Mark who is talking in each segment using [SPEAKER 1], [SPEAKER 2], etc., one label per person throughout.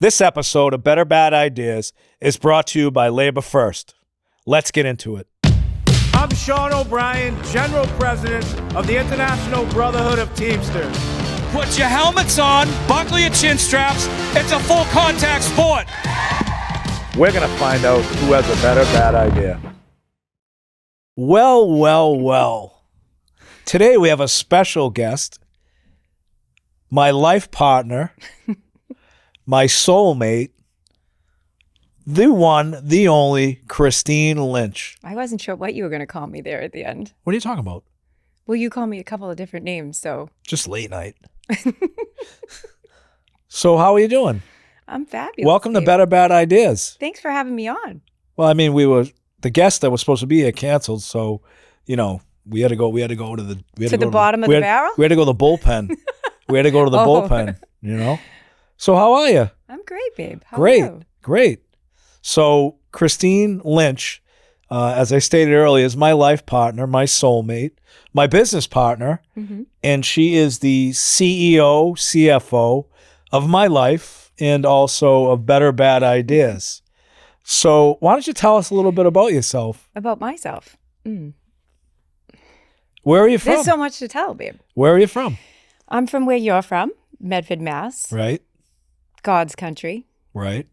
[SPEAKER 1] This episode of Better Bad Ideas is brought to you by LaborFirst. Let's get into it.
[SPEAKER 2] I'm Sean O'Brien, General President of the International Brotherhood of Teamsters.
[SPEAKER 3] Put your helmets on, buckle your chin straps. It's a full contact sport.
[SPEAKER 1] We're going to find out who has a better bad idea. Well. Today we have a special guest, my life partner, my soulmate, the one, the only, Christine Lynch.
[SPEAKER 4] I wasn't sure what you were going to call me there at the end.
[SPEAKER 1] What are you talking about?
[SPEAKER 4] Well, you called me a couple of different names, so.
[SPEAKER 1] Just late night. So how are you doing?
[SPEAKER 4] I'm fabulous.
[SPEAKER 1] Welcome to Better Bad Ideas.
[SPEAKER 4] Thanks for having me on.
[SPEAKER 1] Well, I mean, the guest that was supposed to be here canceled, so, you know, we had to go to the
[SPEAKER 4] bottom of the barrel?
[SPEAKER 1] We had to go to the bullpen. We had to go to the bullpen, you know? So how are you?
[SPEAKER 4] I'm great, babe. How are you?
[SPEAKER 1] Great. So Christine Lynch, as I stated earlier, is my life partner, my soulmate, my business partner, and she is the CEO, CFO of my life and also of Better Bad Ideas. So why don't you tell us a little bit about yourself?
[SPEAKER 4] About myself.
[SPEAKER 1] Where are you from?
[SPEAKER 4] There's so much to tell, babe.
[SPEAKER 1] Where are you from?
[SPEAKER 4] I'm from where you're from, Medford, Mass.
[SPEAKER 1] Right.
[SPEAKER 4] God's country,
[SPEAKER 1] Right.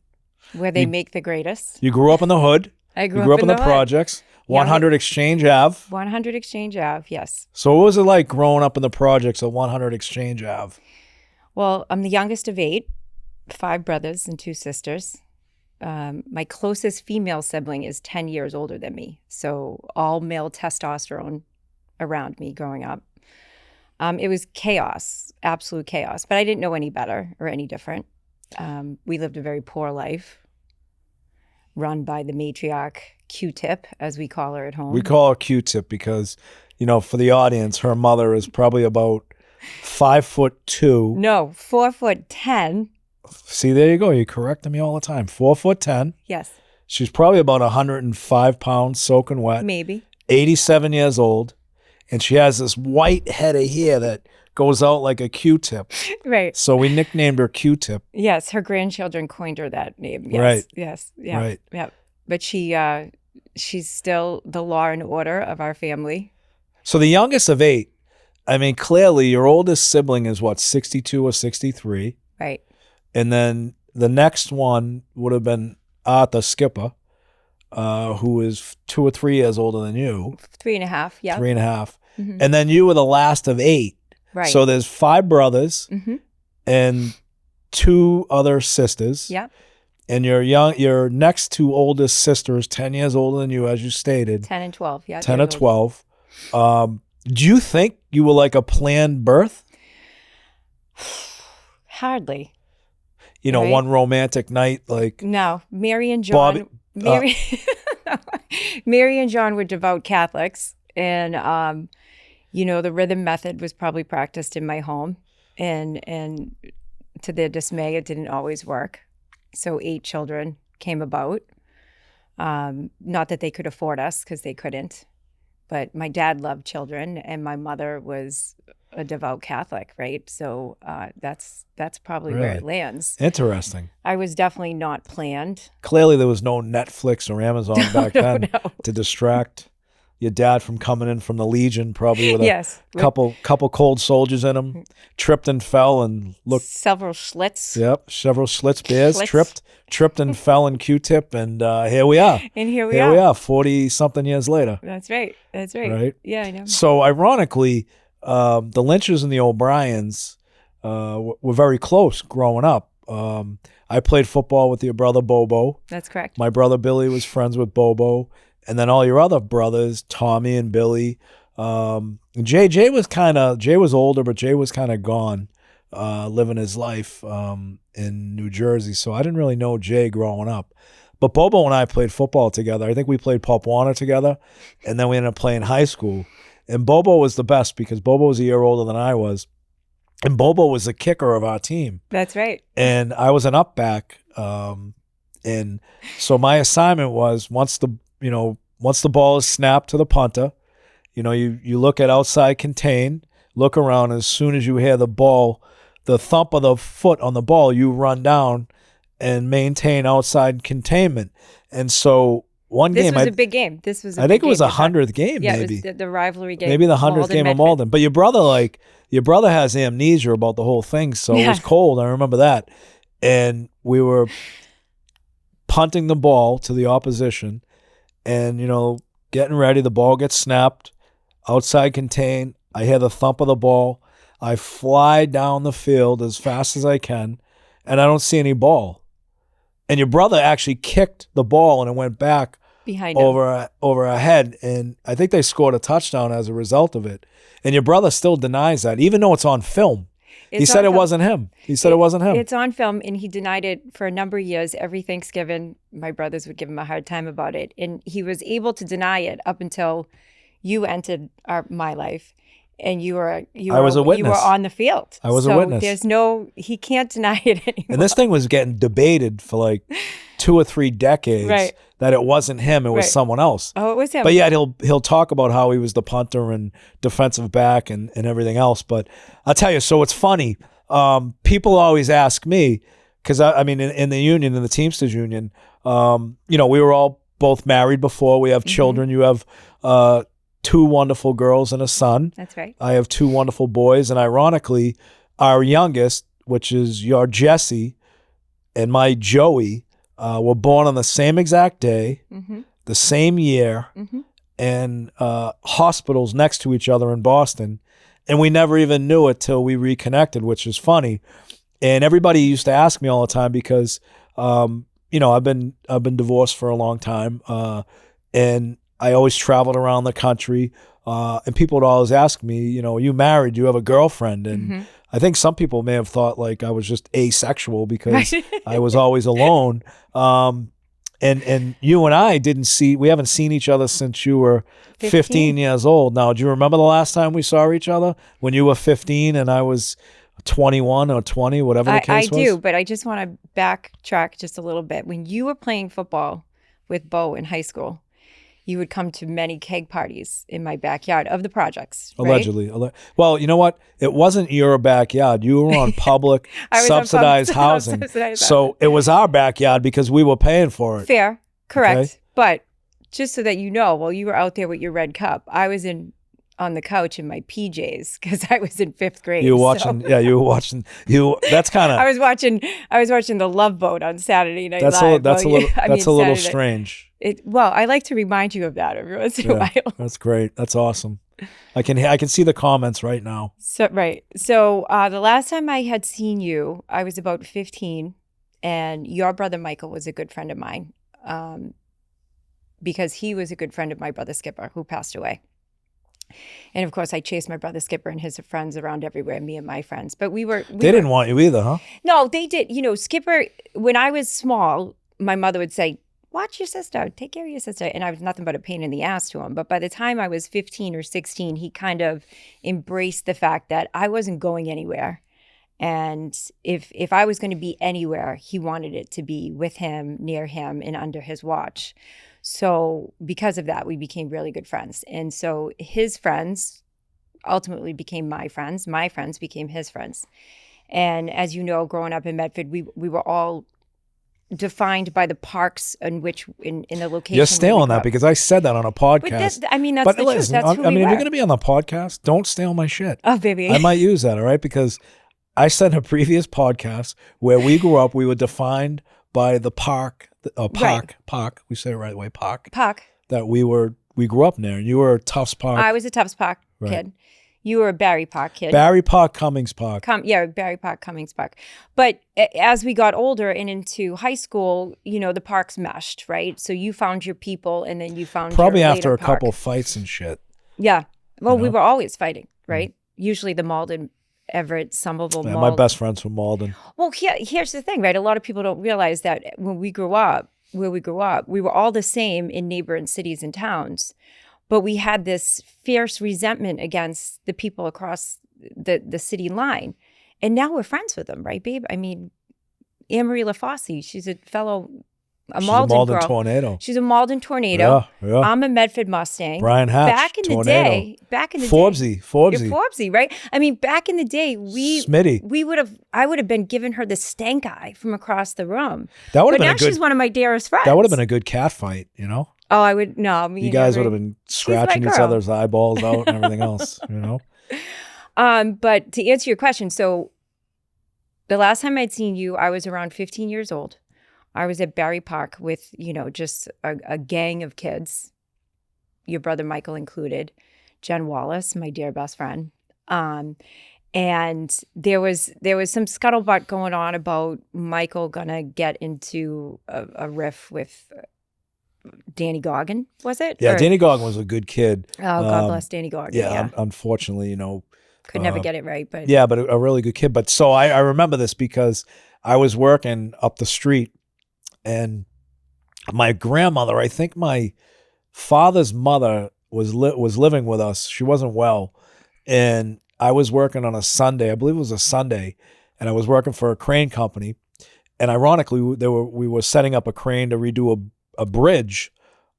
[SPEAKER 4] where they make the greatest.
[SPEAKER 1] You grew up in the hood.
[SPEAKER 4] I grew
[SPEAKER 1] up in the
[SPEAKER 4] hood.
[SPEAKER 1] projects. 100 Exchange Ave.
[SPEAKER 4] 100 Exchange Ave, yes.
[SPEAKER 1] So what was it like growing up in the projects at 100 Exchange Ave?
[SPEAKER 4] Well, I'm the youngest of 8, 5 brothers and 2 sisters. My closest female sibling is 10 years older than me. So all male testosterone around me growing up. It was chaos, absolute chaos. But I didn't know any better or any different. We lived a very poor life, run by the matriarch Q-Tip, as we call her at home.
[SPEAKER 1] We call her Q-Tip because, you know, for the audience, her mother is probably about 5'2".
[SPEAKER 4] No, 4'10".
[SPEAKER 1] See, there you go. You correct me all the time. 4'10".
[SPEAKER 4] Yes.
[SPEAKER 1] She's probably about 105 pounds, soaking wet.
[SPEAKER 4] Maybe.
[SPEAKER 1] 87 years old. And she has this white head of hair that goes out like a Q-tip.
[SPEAKER 4] Right.
[SPEAKER 1] So we nicknamed her Q-Tip.
[SPEAKER 4] Yes, her grandchildren coined her that name. Yes.
[SPEAKER 1] Right.
[SPEAKER 4] Yes. Yeah.
[SPEAKER 1] Right.
[SPEAKER 4] Yeah. But she's still the law and order of our family.
[SPEAKER 1] So the youngest of 8, I mean, clearly your oldest sibling is what, 62 or 63?
[SPEAKER 4] Right.
[SPEAKER 1] And then the next one would have been Arthur Skipper, who is 2 or 3 years older than you.
[SPEAKER 4] 3.5, yeah.
[SPEAKER 1] 3.5. And then you were the last of 8.
[SPEAKER 4] Right.
[SPEAKER 1] So there's 5 brothers and 2 other sisters.
[SPEAKER 4] Yeah.
[SPEAKER 1] And your next 2 oldest sisters, 10 years older than you, as you stated.
[SPEAKER 4] 10 and 12, yeah.
[SPEAKER 1] 10 and 12. Do you think you were like a planned birth?
[SPEAKER 4] Hardly.
[SPEAKER 1] You know,
[SPEAKER 4] right?
[SPEAKER 1] one romantic night, like
[SPEAKER 4] No, Mary and John.
[SPEAKER 1] Bobby-
[SPEAKER 4] Mary and John were devout Catholics, and you know, the rhythm method was probably practiced in my home, and to their dismay, it didn't always work. So 8 children came about. Not that they could afford us, because they couldn't, but my dad loved children, and my mother was a devout Catholic, right? So that's probably where
[SPEAKER 1] Really?
[SPEAKER 4] it lands.
[SPEAKER 1] Interesting.
[SPEAKER 4] I was definitely not planned.
[SPEAKER 1] Clearly, there was no Netflix or Amazon back then to distract your dad from coming in from the Legion, probably with
[SPEAKER 4] Yes.
[SPEAKER 1] a couple cold soldiers in him, tripped and fell and looked.
[SPEAKER 4] Several Schlitz.
[SPEAKER 1] Yep, several Schlitz beers,
[SPEAKER 4] Schlitz.
[SPEAKER 1] tripped and fell in Q-tip, and here we are.
[SPEAKER 4] And here we
[SPEAKER 1] Here
[SPEAKER 4] are.
[SPEAKER 1] we are, 40-something years later.
[SPEAKER 4] That's right. That's right.
[SPEAKER 1] Right?
[SPEAKER 4] Yeah, I know.
[SPEAKER 1] So ironically, the Lynches and the O'Briens were very close growing up. I played football with your brother Bobo.
[SPEAKER 4] That's correct.
[SPEAKER 1] My brother Billy was friends with Bobo. And then all your other brothers, Tommy and Billy. Jay was older, but Jay was kind of gone, living his life in New Jersey. So I didn't really know Jay growing up. But Bobo and I played football together. I think we played Pop Warner together. And then we ended up playing high school. And Bobo was the best because Bobo was a year older than I was. And Bobo was the kicker of our team.
[SPEAKER 4] That's right.
[SPEAKER 1] And I was an up back. And so my assignment was once the ball is snapped to the punter, you look at outside contain, look around. As soon as you hear the ball, the thump of the foot on the ball, you run down and maintain outside containment. And so one
[SPEAKER 4] This
[SPEAKER 1] game,
[SPEAKER 4] was a big game. This was.
[SPEAKER 1] I think it was a 100th game,
[SPEAKER 4] Yeah,
[SPEAKER 1] maybe.
[SPEAKER 4] it was the rivalry game.
[SPEAKER 1] Maybe the 100th game of
[SPEAKER 4] Medford.
[SPEAKER 1] Malden. But your brother has amnesia about the whole thing, so it was cold. I remember that. And we were punting the ball to the opposition and, getting ready. The ball gets snapped, outside contain. I hear the thump of the ball. I fly down the field as fast as I can, and I don't see any ball. And your brother actually kicked the ball, and it went back
[SPEAKER 4] behind him.
[SPEAKER 1] over our head, and I think they scored a touchdown as a result of it. And your brother still denies that, even though it's on film. He said it wasn't him. It wasn't him.
[SPEAKER 4] It's on film, and he denied it for a number of years. Every Thanksgiving, my brothers would give him a hard time about it, and he was able to deny it up until you entered my life. And I was a witness. You were on the field.
[SPEAKER 1] I was a witness.
[SPEAKER 4] He can't deny it anymore.
[SPEAKER 1] And this thing was getting debated for like 2 or 3 decades that it wasn't him, it was someone else.
[SPEAKER 4] Oh, it was him.
[SPEAKER 1] But yet he'll talk about how he was the punter and defensive back and everything else. But I'll tell you, so it's funny. People always ask me, because I mean, in the union, in the Teamsters union, we were all both married before. We have children. You have 2 wonderful girls and a son.
[SPEAKER 4] That's right.
[SPEAKER 1] I have 2 wonderful boys. And ironically, our youngest, which is your Jesse, and my Joey, were born on the same exact day, the same year, and hospitals next to each other in Boston. And we never even knew it till we reconnected, which is funny. And everybody used to ask me all the time because, I've been divorced for a long time, and I always traveled around the country, and people would always ask me, are you married? Do you have a girlfriend? And I think some people may have thought like I was just asexual because I was always alone. And you and I we haven't seen each other since you were 15 years old. Now, do you remember the last time we saw each other? When you were 15 and I was 21 or 20, whatever the case was?
[SPEAKER 4] I do, but I just want to backtrack just a little bit. When you were playing football with Bo in high school, you would come to many keg parties in my backyard of the projects, right?
[SPEAKER 1] Allegedly. Well, you know what? It wasn't your backyard. You were on public subsidized housing. So it was our backyard because we were paying for it.
[SPEAKER 4] Fair. Correct.
[SPEAKER 1] Okay?
[SPEAKER 4] But just so that you know, while you were out there with your red cup, I was on the couch in my PJs because I was in 5th grade.
[SPEAKER 1] You were watching, you were watching. That's kind of.
[SPEAKER 4] I was watching The Love Boat on Saturday Night Live.
[SPEAKER 1] That's a little strange.
[SPEAKER 4] Well, I like to remind you of that every once in a while.
[SPEAKER 1] That's great. That's awesome. I can see the comments right now.
[SPEAKER 4] So the last time I had seen you, I was about 15, and your brother Michael was a good friend of mine, because he was a good friend of my brother Skipper, who passed away. And of course, I chased my brother Skipper and his friends around everywhere, me and my friends. But they
[SPEAKER 1] didn't want you either, huh?
[SPEAKER 4] No, they did. Skipper, when I was small, my mother would say, watch your sister, take care of your sister. And I was nothing but a pain in the ass to him. But by the time I was 15 or 16, he kind of embraced the fact that I wasn't going anywhere. And if I was going to be anywhere, he wanted it to be with him, near him, and under his watch. So because of that, we became really good friends. And so his friends ultimately became my friends. My friends became his friends. And as you know, growing up in Medford, we were all defined by the parks in the location.
[SPEAKER 1] You're stale on that because I said that on a podcast.
[SPEAKER 4] That's the truth.
[SPEAKER 1] Listen,
[SPEAKER 4] That's who we
[SPEAKER 1] if
[SPEAKER 4] were.
[SPEAKER 1] you're going to be on the podcast, don't stale my shit.
[SPEAKER 4] Oh, baby.
[SPEAKER 1] I might use that, all right? Because I said in a previous podcast where we grew up, we were defined by the park, park. We say it right away, park.
[SPEAKER 4] Park.
[SPEAKER 1] That we grew up near. You were a Tufts Park.
[SPEAKER 4] I was a Tufts Park kid. You were a Barry Park kid.
[SPEAKER 1] Barry Park, Cummings Park.
[SPEAKER 4] Barry Park, Cummings Park. But as we got older and into high school, the parks meshed, right? So you found your people, and then you found
[SPEAKER 1] probably
[SPEAKER 4] your
[SPEAKER 1] after a
[SPEAKER 4] park.
[SPEAKER 1] couple fights and shit.
[SPEAKER 4] Yeah. Well, we were always fighting, right? Usually the Malden, Everett, Somerville,
[SPEAKER 1] Yeah,
[SPEAKER 4] Malden.
[SPEAKER 1] my best friend's from Malden.
[SPEAKER 4] Well, here's the thing, right? A lot of people don't realize that when we grew up, where we grew up, we were all the same in neighboring cities and towns. But we had this fierce resentment against the people across the city line. And now we're friends with them, right, babe? I mean, Anne-Marie LaFosse, she's a fellow A
[SPEAKER 1] She's
[SPEAKER 4] Malden
[SPEAKER 1] a Malden
[SPEAKER 4] girl.
[SPEAKER 1] Tornado.
[SPEAKER 4] She's a Malden Tornado.
[SPEAKER 1] Yeah, yeah.
[SPEAKER 4] I'm a Medford Mustang.
[SPEAKER 1] Brian Hatch,
[SPEAKER 4] Back in the
[SPEAKER 1] Tornado.
[SPEAKER 4] day,
[SPEAKER 1] Forbesy.
[SPEAKER 4] You're Forbesy, right? I mean, back in the day,
[SPEAKER 1] Smitty.
[SPEAKER 4] I would have been giving her the stank eye from across the room.
[SPEAKER 1] That would
[SPEAKER 4] But
[SPEAKER 1] have been
[SPEAKER 4] now
[SPEAKER 1] a good.
[SPEAKER 4] she's one of my dearest friends.
[SPEAKER 1] That would have been a good cat fight, you know.
[SPEAKER 4] Oh, I would no. Me
[SPEAKER 1] You
[SPEAKER 4] and
[SPEAKER 1] guys
[SPEAKER 4] her-
[SPEAKER 1] would have been
[SPEAKER 4] she's my
[SPEAKER 1] scratching each
[SPEAKER 4] girl.
[SPEAKER 1] other's eyeballs out and everything else, you know.
[SPEAKER 4] But to answer your question, so the last time I'd seen you, I was around 15 years old. I was at Barry Park with, just a gang of kids, your brother Michael included, Jen Wallace, my dear best friend. And there was some scuttlebutt going on about Michael gonna get into a riff with Danny Goggin, was it?
[SPEAKER 1] Yeah,
[SPEAKER 4] Or-
[SPEAKER 1] Danny Goggin was a good kid.
[SPEAKER 4] Oh, God bless Danny Goggin.
[SPEAKER 1] Yeah, unfortunately,
[SPEAKER 4] Could never get it right, but
[SPEAKER 1] yeah, but a really good kid. But so I remember this because I was working up the street, and my grandmother, I think my father's mother was living with us. She wasn't well, and I was working on a Sunday. I believe it was a Sunday, and I was working for a crane company. And ironically, we were setting up a crane to redo a bridge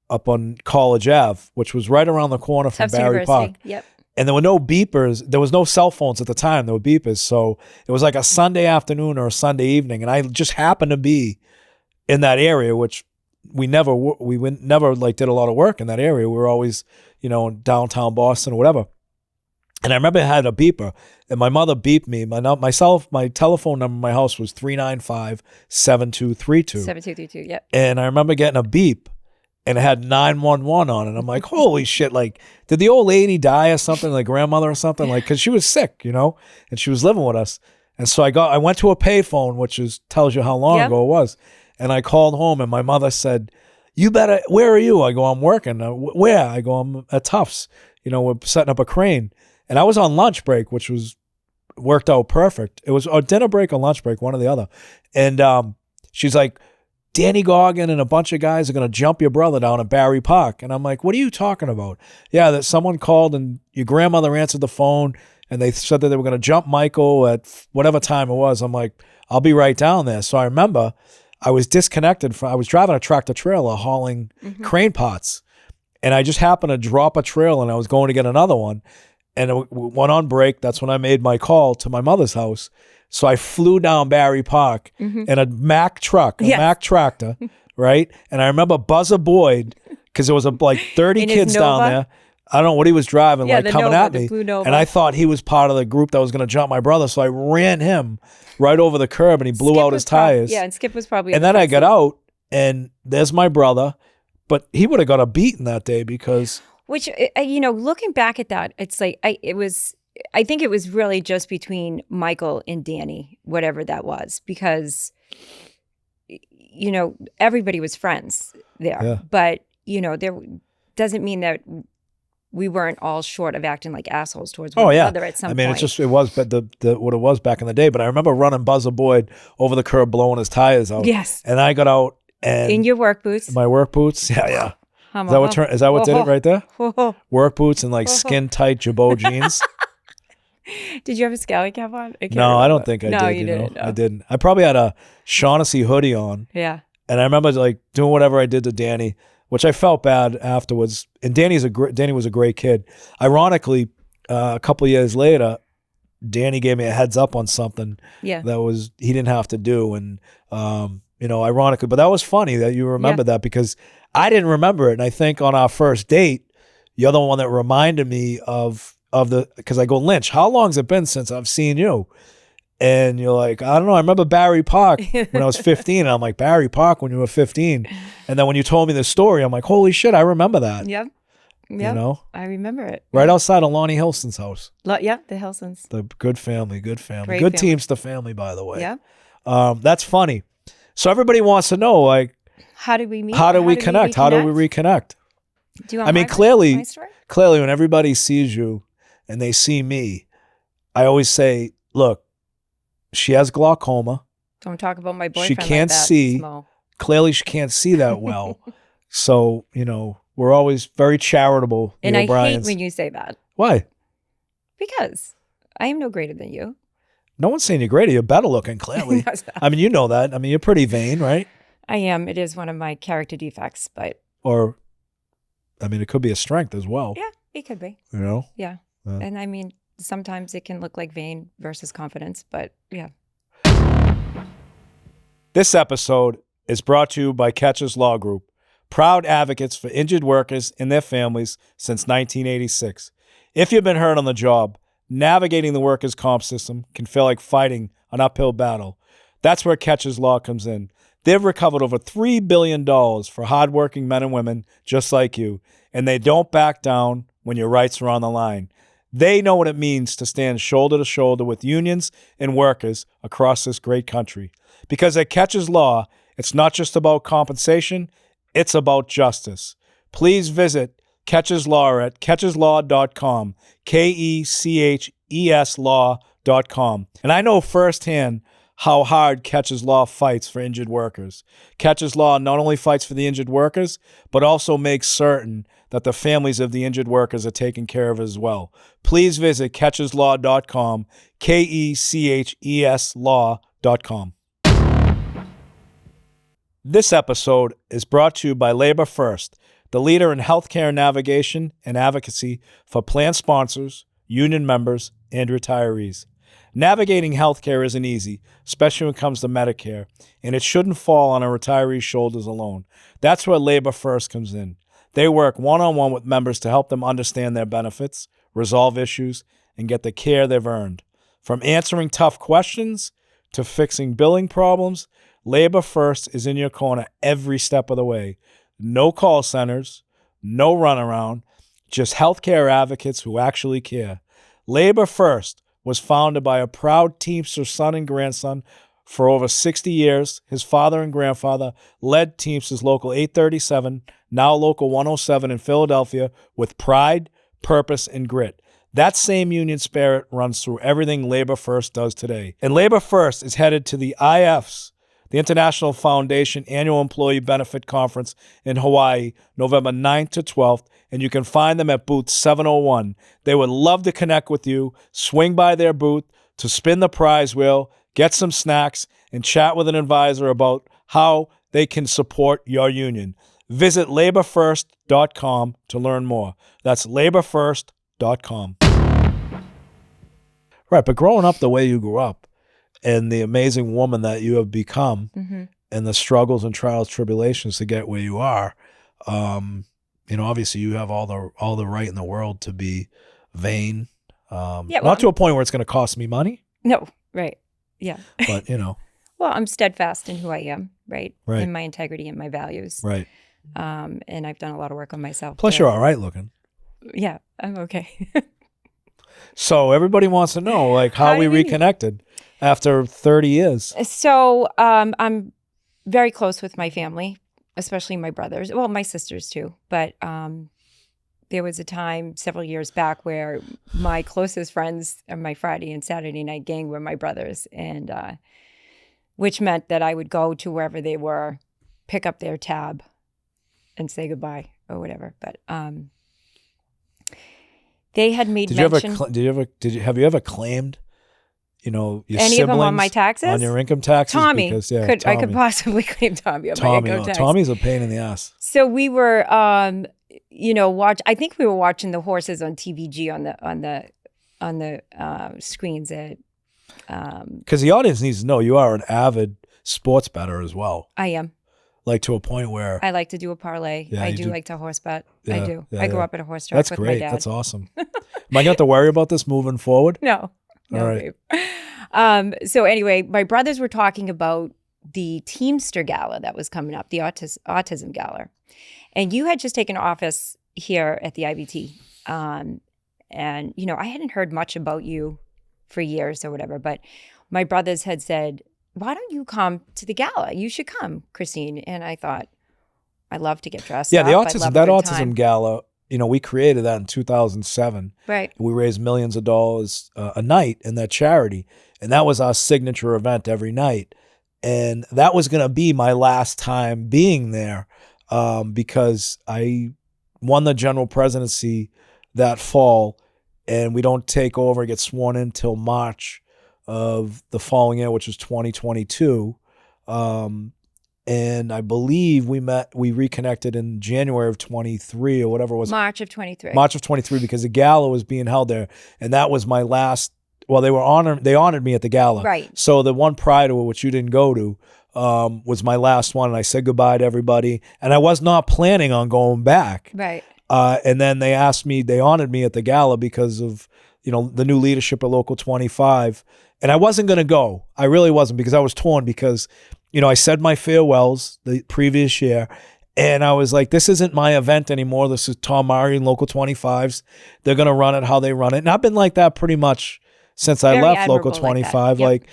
[SPEAKER 1] up on College Ave, which was right around the corner from
[SPEAKER 4] Tufts
[SPEAKER 1] Barry
[SPEAKER 4] University.
[SPEAKER 1] Park.
[SPEAKER 4] Yep.
[SPEAKER 1] And there were no beepers. There was no cell phones at the time. There were beepers. So it was like a Sunday afternoon or a Sunday evening. And I just happened to be in that area, which we never like did a lot of work in that area. We were always, in downtown Boston or whatever. And I remember I had a beeper, and my mother beeped me. My telephone number in my house was 395-7232.
[SPEAKER 4] 7232, yep.
[SPEAKER 1] And I remember getting a beep, and it had 911 on it. And I'm like, holy shit, like, did the old lady die or something, like grandmother or something? Like, because she was sick, and she was living with us. And so I went to a payphone, which tells you how long ago it was. And I called home, and my mother said, where are you? I go, I'm working. Where? I go, I'm at Tufts. We're setting up a crane. And I was on lunch break, which worked out perfect. It was a dinner break or lunch break, one or the other. And she's like, Danny Goggin and a bunch of guys are going to jump your brother down at Barry Park. And I'm like, what are you talking about? Yeah, that someone called and your grandmother answered the phone and they said that they were going to jump Michael at whatever time it was. I'm like, I'll be right down there. So I remember I was disconnected. I was driving a tractor trailer hauling crane pots. And I just happened to drop a trail and I was going to get another one. And it went on break. That's when I made my call to my mother's house. So I flew down Barry Park in a Mack truck, Mack tractor, right? And I remember Buzzer Boyd, because there was like 30
[SPEAKER 4] In his
[SPEAKER 1] kids down
[SPEAKER 4] Nova?
[SPEAKER 1] there. I don't know what he was driving,
[SPEAKER 4] Yeah,
[SPEAKER 1] like
[SPEAKER 4] the
[SPEAKER 1] coming
[SPEAKER 4] Nova,
[SPEAKER 1] at
[SPEAKER 4] the
[SPEAKER 1] me.
[SPEAKER 4] blue Nova.
[SPEAKER 1] And I thought he was part of the group that was going to jump my brother. So I ran him right over the curb and he blew out his tires.
[SPEAKER 4] And Skip was probably.
[SPEAKER 1] And then I got out and there's my brother. But he would have got a beating that day because...
[SPEAKER 4] Which, looking back at that, it's like, I think it was really just between Michael and Danny, whatever that was, because, everybody was friends there.
[SPEAKER 1] Yeah.
[SPEAKER 4] But, there doesn't mean that we weren't all short of acting like assholes towards one another at some point.
[SPEAKER 1] It was but the what it was back in the day. But I remember running Buzzer Boyd over the curb, blowing his tires out.
[SPEAKER 4] Yes.
[SPEAKER 1] And I got out and...
[SPEAKER 4] In your work boots.
[SPEAKER 1] My work boots? Yeah. Is that what did it right there? Work boots and like skin tight Jabot jeans.
[SPEAKER 4] Did you have a scally cap on?
[SPEAKER 1] No, I don't think I did.
[SPEAKER 4] No, you didn't. No.
[SPEAKER 1] I didn't. I probably had a Shaughnessy hoodie on.
[SPEAKER 4] Yeah.
[SPEAKER 1] And I remember like doing whatever I did to Danny, which I felt bad afterwards. And Danny was a great kid. Ironically, a couple of years later, Danny gave me a heads up on something that he didn't have to do. And ironically, but that was funny that you remember that because I didn't remember it. And I think on our first date, you're the one that reminded me of because I go, Lynch, how long has it been since I've seen you? And you're like, I don't know. I remember Barry Park when I was 15. And I'm like, Barry Park when you were 15. And then when you told me the story, I'm like, holy shit, I remember that.
[SPEAKER 4] Yep. I remember it.
[SPEAKER 1] Right outside of Lonnie Hilson's house.
[SPEAKER 4] Yep, the Hilsons.
[SPEAKER 1] The good family.
[SPEAKER 4] Great
[SPEAKER 1] Good
[SPEAKER 4] family.
[SPEAKER 1] Teamster family, by the way.
[SPEAKER 4] Yeah.
[SPEAKER 1] That's funny. So everybody wants to know, like,
[SPEAKER 4] how did we meet?
[SPEAKER 1] How do we connect? How do we reconnect?
[SPEAKER 4] Do you want my story?
[SPEAKER 1] Clearly, when everybody sees you and they see me, I always say, look, she has glaucoma.
[SPEAKER 4] Don't talk about my boyfriend.
[SPEAKER 1] She can't
[SPEAKER 4] like that,
[SPEAKER 1] see.
[SPEAKER 4] Smo.
[SPEAKER 1] Clearly, she can't see that well. So, we're always very charitable.
[SPEAKER 4] And I
[SPEAKER 1] O'Briens.
[SPEAKER 4] hate when you say that.
[SPEAKER 1] Why?
[SPEAKER 4] Because I am no greater than you.
[SPEAKER 1] No one's saying you're greater. You're better looking, clearly. I mean, you know that. I mean, you're pretty vain, right?
[SPEAKER 4] I am. It is one of my character defects, but
[SPEAKER 1] Or, I mean, it could be a strength as well.
[SPEAKER 4] yeah, it could be.
[SPEAKER 1] You know?
[SPEAKER 4] Yeah.
[SPEAKER 1] Yeah.
[SPEAKER 4] And I mean, sometimes it can look like vain versus confidence, but yeah.
[SPEAKER 1] This episode is brought to you by Catchers Law Group, proud advocates for injured workers and their families since 1986. If you've been hurt on the job, navigating the workers' comp system can feel like fighting an uphill battle. That's where Catchers Law comes in. They've recovered over $3 billion for hardworking men and women just like you, and they don't back down when your rights are on the line. They know what it means to stand shoulder to shoulder with unions and workers across this great country. Because at Catchers Law, it's not just about compensation, it's about justice. Please visit Catchers Law at catcheslaw.com, KECHES law.com. And I know firsthand how hard Catchers Law fights for injured workers. Catchers Law not only fights for the injured workers, but also makes certain that the families of the injured workers are taken care of as well. Please visit catcheslaw.com, KECHES law.com. This episode is brought to you by LaborFirst, the leader in healthcare navigation and advocacy for plan sponsors, union members, and retirees. Navigating healthcare isn't easy, especially when it comes to Medicare, and it shouldn't fall on a retiree's shoulders alone. That's where LaborFirst comes in. They work one-on-one with members to help them understand their benefits, resolve issues, and get the care they've earned. From answering tough questions to fixing billing problems, LaborFirst is in your corner every step of the way. No call centers, no runaround, just healthcare advocates who actually care. LaborFirst was founded by a proud Teamster son and grandson for over 60 years. His father and grandfather led Teamsters Local 837, now Local 107 in Philadelphia, with pride, purpose, and grit. That same union spirit runs through everything LaborFirst does today. And LaborFirst is headed to the IF's, the International Foundation Annual Employee Benefit Conference in Hawaii, November 9th to 12th, and you can find them at booth 701. They would love to connect with you, swing by their booth to spin the prize wheel, get some snacks, and chat with an advisor about how they can support your union. Visit LaborFirst.com to learn more. That's LaborFirst.com. Right, but growing up the way you grew up, and the amazing woman that you have become, and the struggles and trials, tribulations to get where you are, obviously you have all the right in the world to be vain. Not to a point where it's going to cost me money.
[SPEAKER 4] No, right. Yeah.
[SPEAKER 1] But,
[SPEAKER 4] Well, I'm steadfast in who I am, right?
[SPEAKER 1] Right.
[SPEAKER 4] In my integrity and my values.
[SPEAKER 1] Right.
[SPEAKER 4] And I've done a lot of work on myself.
[SPEAKER 1] Plus, you're all right looking.
[SPEAKER 4] Yeah, I'm okay.
[SPEAKER 1] So everybody wants to know, like, how we reconnected after 30 years.
[SPEAKER 4] So I'm very close with my family, especially my brothers. Well, my sisters too. But there was a time several years back where my closest friends and my Friday and Saturday night gang were my brothers, and which meant that I would go to wherever they were, pick up their tab, and say goodbye or whatever. But they had made mention.
[SPEAKER 1] Have you ever claimed, your
[SPEAKER 4] any of them on my taxes?
[SPEAKER 1] On your income taxes?
[SPEAKER 4] Tommy.
[SPEAKER 1] Because,
[SPEAKER 4] Tommy. I could possibly claim Tommy on my income tax.
[SPEAKER 1] Tommy's a pain in the ass.
[SPEAKER 4] So we were, I think we were watching the horses on TVG on the screens at.
[SPEAKER 1] Because the audience needs to know you are an avid sports bettor as well.
[SPEAKER 4] I am.
[SPEAKER 1] Like to a point where
[SPEAKER 4] I like to do a parlay.
[SPEAKER 1] Yeah,
[SPEAKER 4] I do like to horse bet.
[SPEAKER 1] Yeah,
[SPEAKER 4] I do.
[SPEAKER 1] yeah,
[SPEAKER 4] I grew
[SPEAKER 1] yeah.
[SPEAKER 4] up at a horse track
[SPEAKER 1] That's
[SPEAKER 4] with
[SPEAKER 1] great.
[SPEAKER 4] my dad.
[SPEAKER 1] That's awesome. Am I going to have to worry about this moving forward?
[SPEAKER 4] No.
[SPEAKER 1] All right.
[SPEAKER 4] Babe. So anyway, my brothers were talking about the Teamster Gala that was coming up, the Autism Gala. And you had just taken office here at the IBT. And, I hadn't heard much about you for years or whatever, but my brothers had said, why don't you come to the gala? You should come, Christine. And I thought, I love to get dressed up.
[SPEAKER 1] The
[SPEAKER 4] I love
[SPEAKER 1] autism
[SPEAKER 4] a good
[SPEAKER 1] autism
[SPEAKER 4] time.
[SPEAKER 1] gala, we created that in 2007.
[SPEAKER 4] Right.
[SPEAKER 1] We raised millions of dollars a night in that charity. And that was our signature event every night. And that was going to be my last time being there because I won the general presidency that fall, and we don't take over and get sworn in until March of the following year, which was 2022. And I believe we reconnected in January of 23 or whatever it was.
[SPEAKER 4] March of 23.
[SPEAKER 1] March of 23, because the gala was being held there. And that was my last, well, they honored me at the gala.
[SPEAKER 4] Right.
[SPEAKER 1] So the one prior to it, which you didn't go to, was my last one. And I said goodbye to everybody. And I was not planning on going back.
[SPEAKER 4] Right.
[SPEAKER 1] And then they honored me at the gala because of, the new leadership at Local 25. And I wasn't going to go. I really wasn't, because I was torn, because, I said my farewells the previous year, and I was like, this isn't my event anymore. This is Tom Murray and Local 25's. They're going to run it how they run it. And I've been like that pretty much since I
[SPEAKER 4] Very
[SPEAKER 1] left Local
[SPEAKER 4] admirable like that.
[SPEAKER 1] 25.
[SPEAKER 4] Yep.
[SPEAKER 1] Like,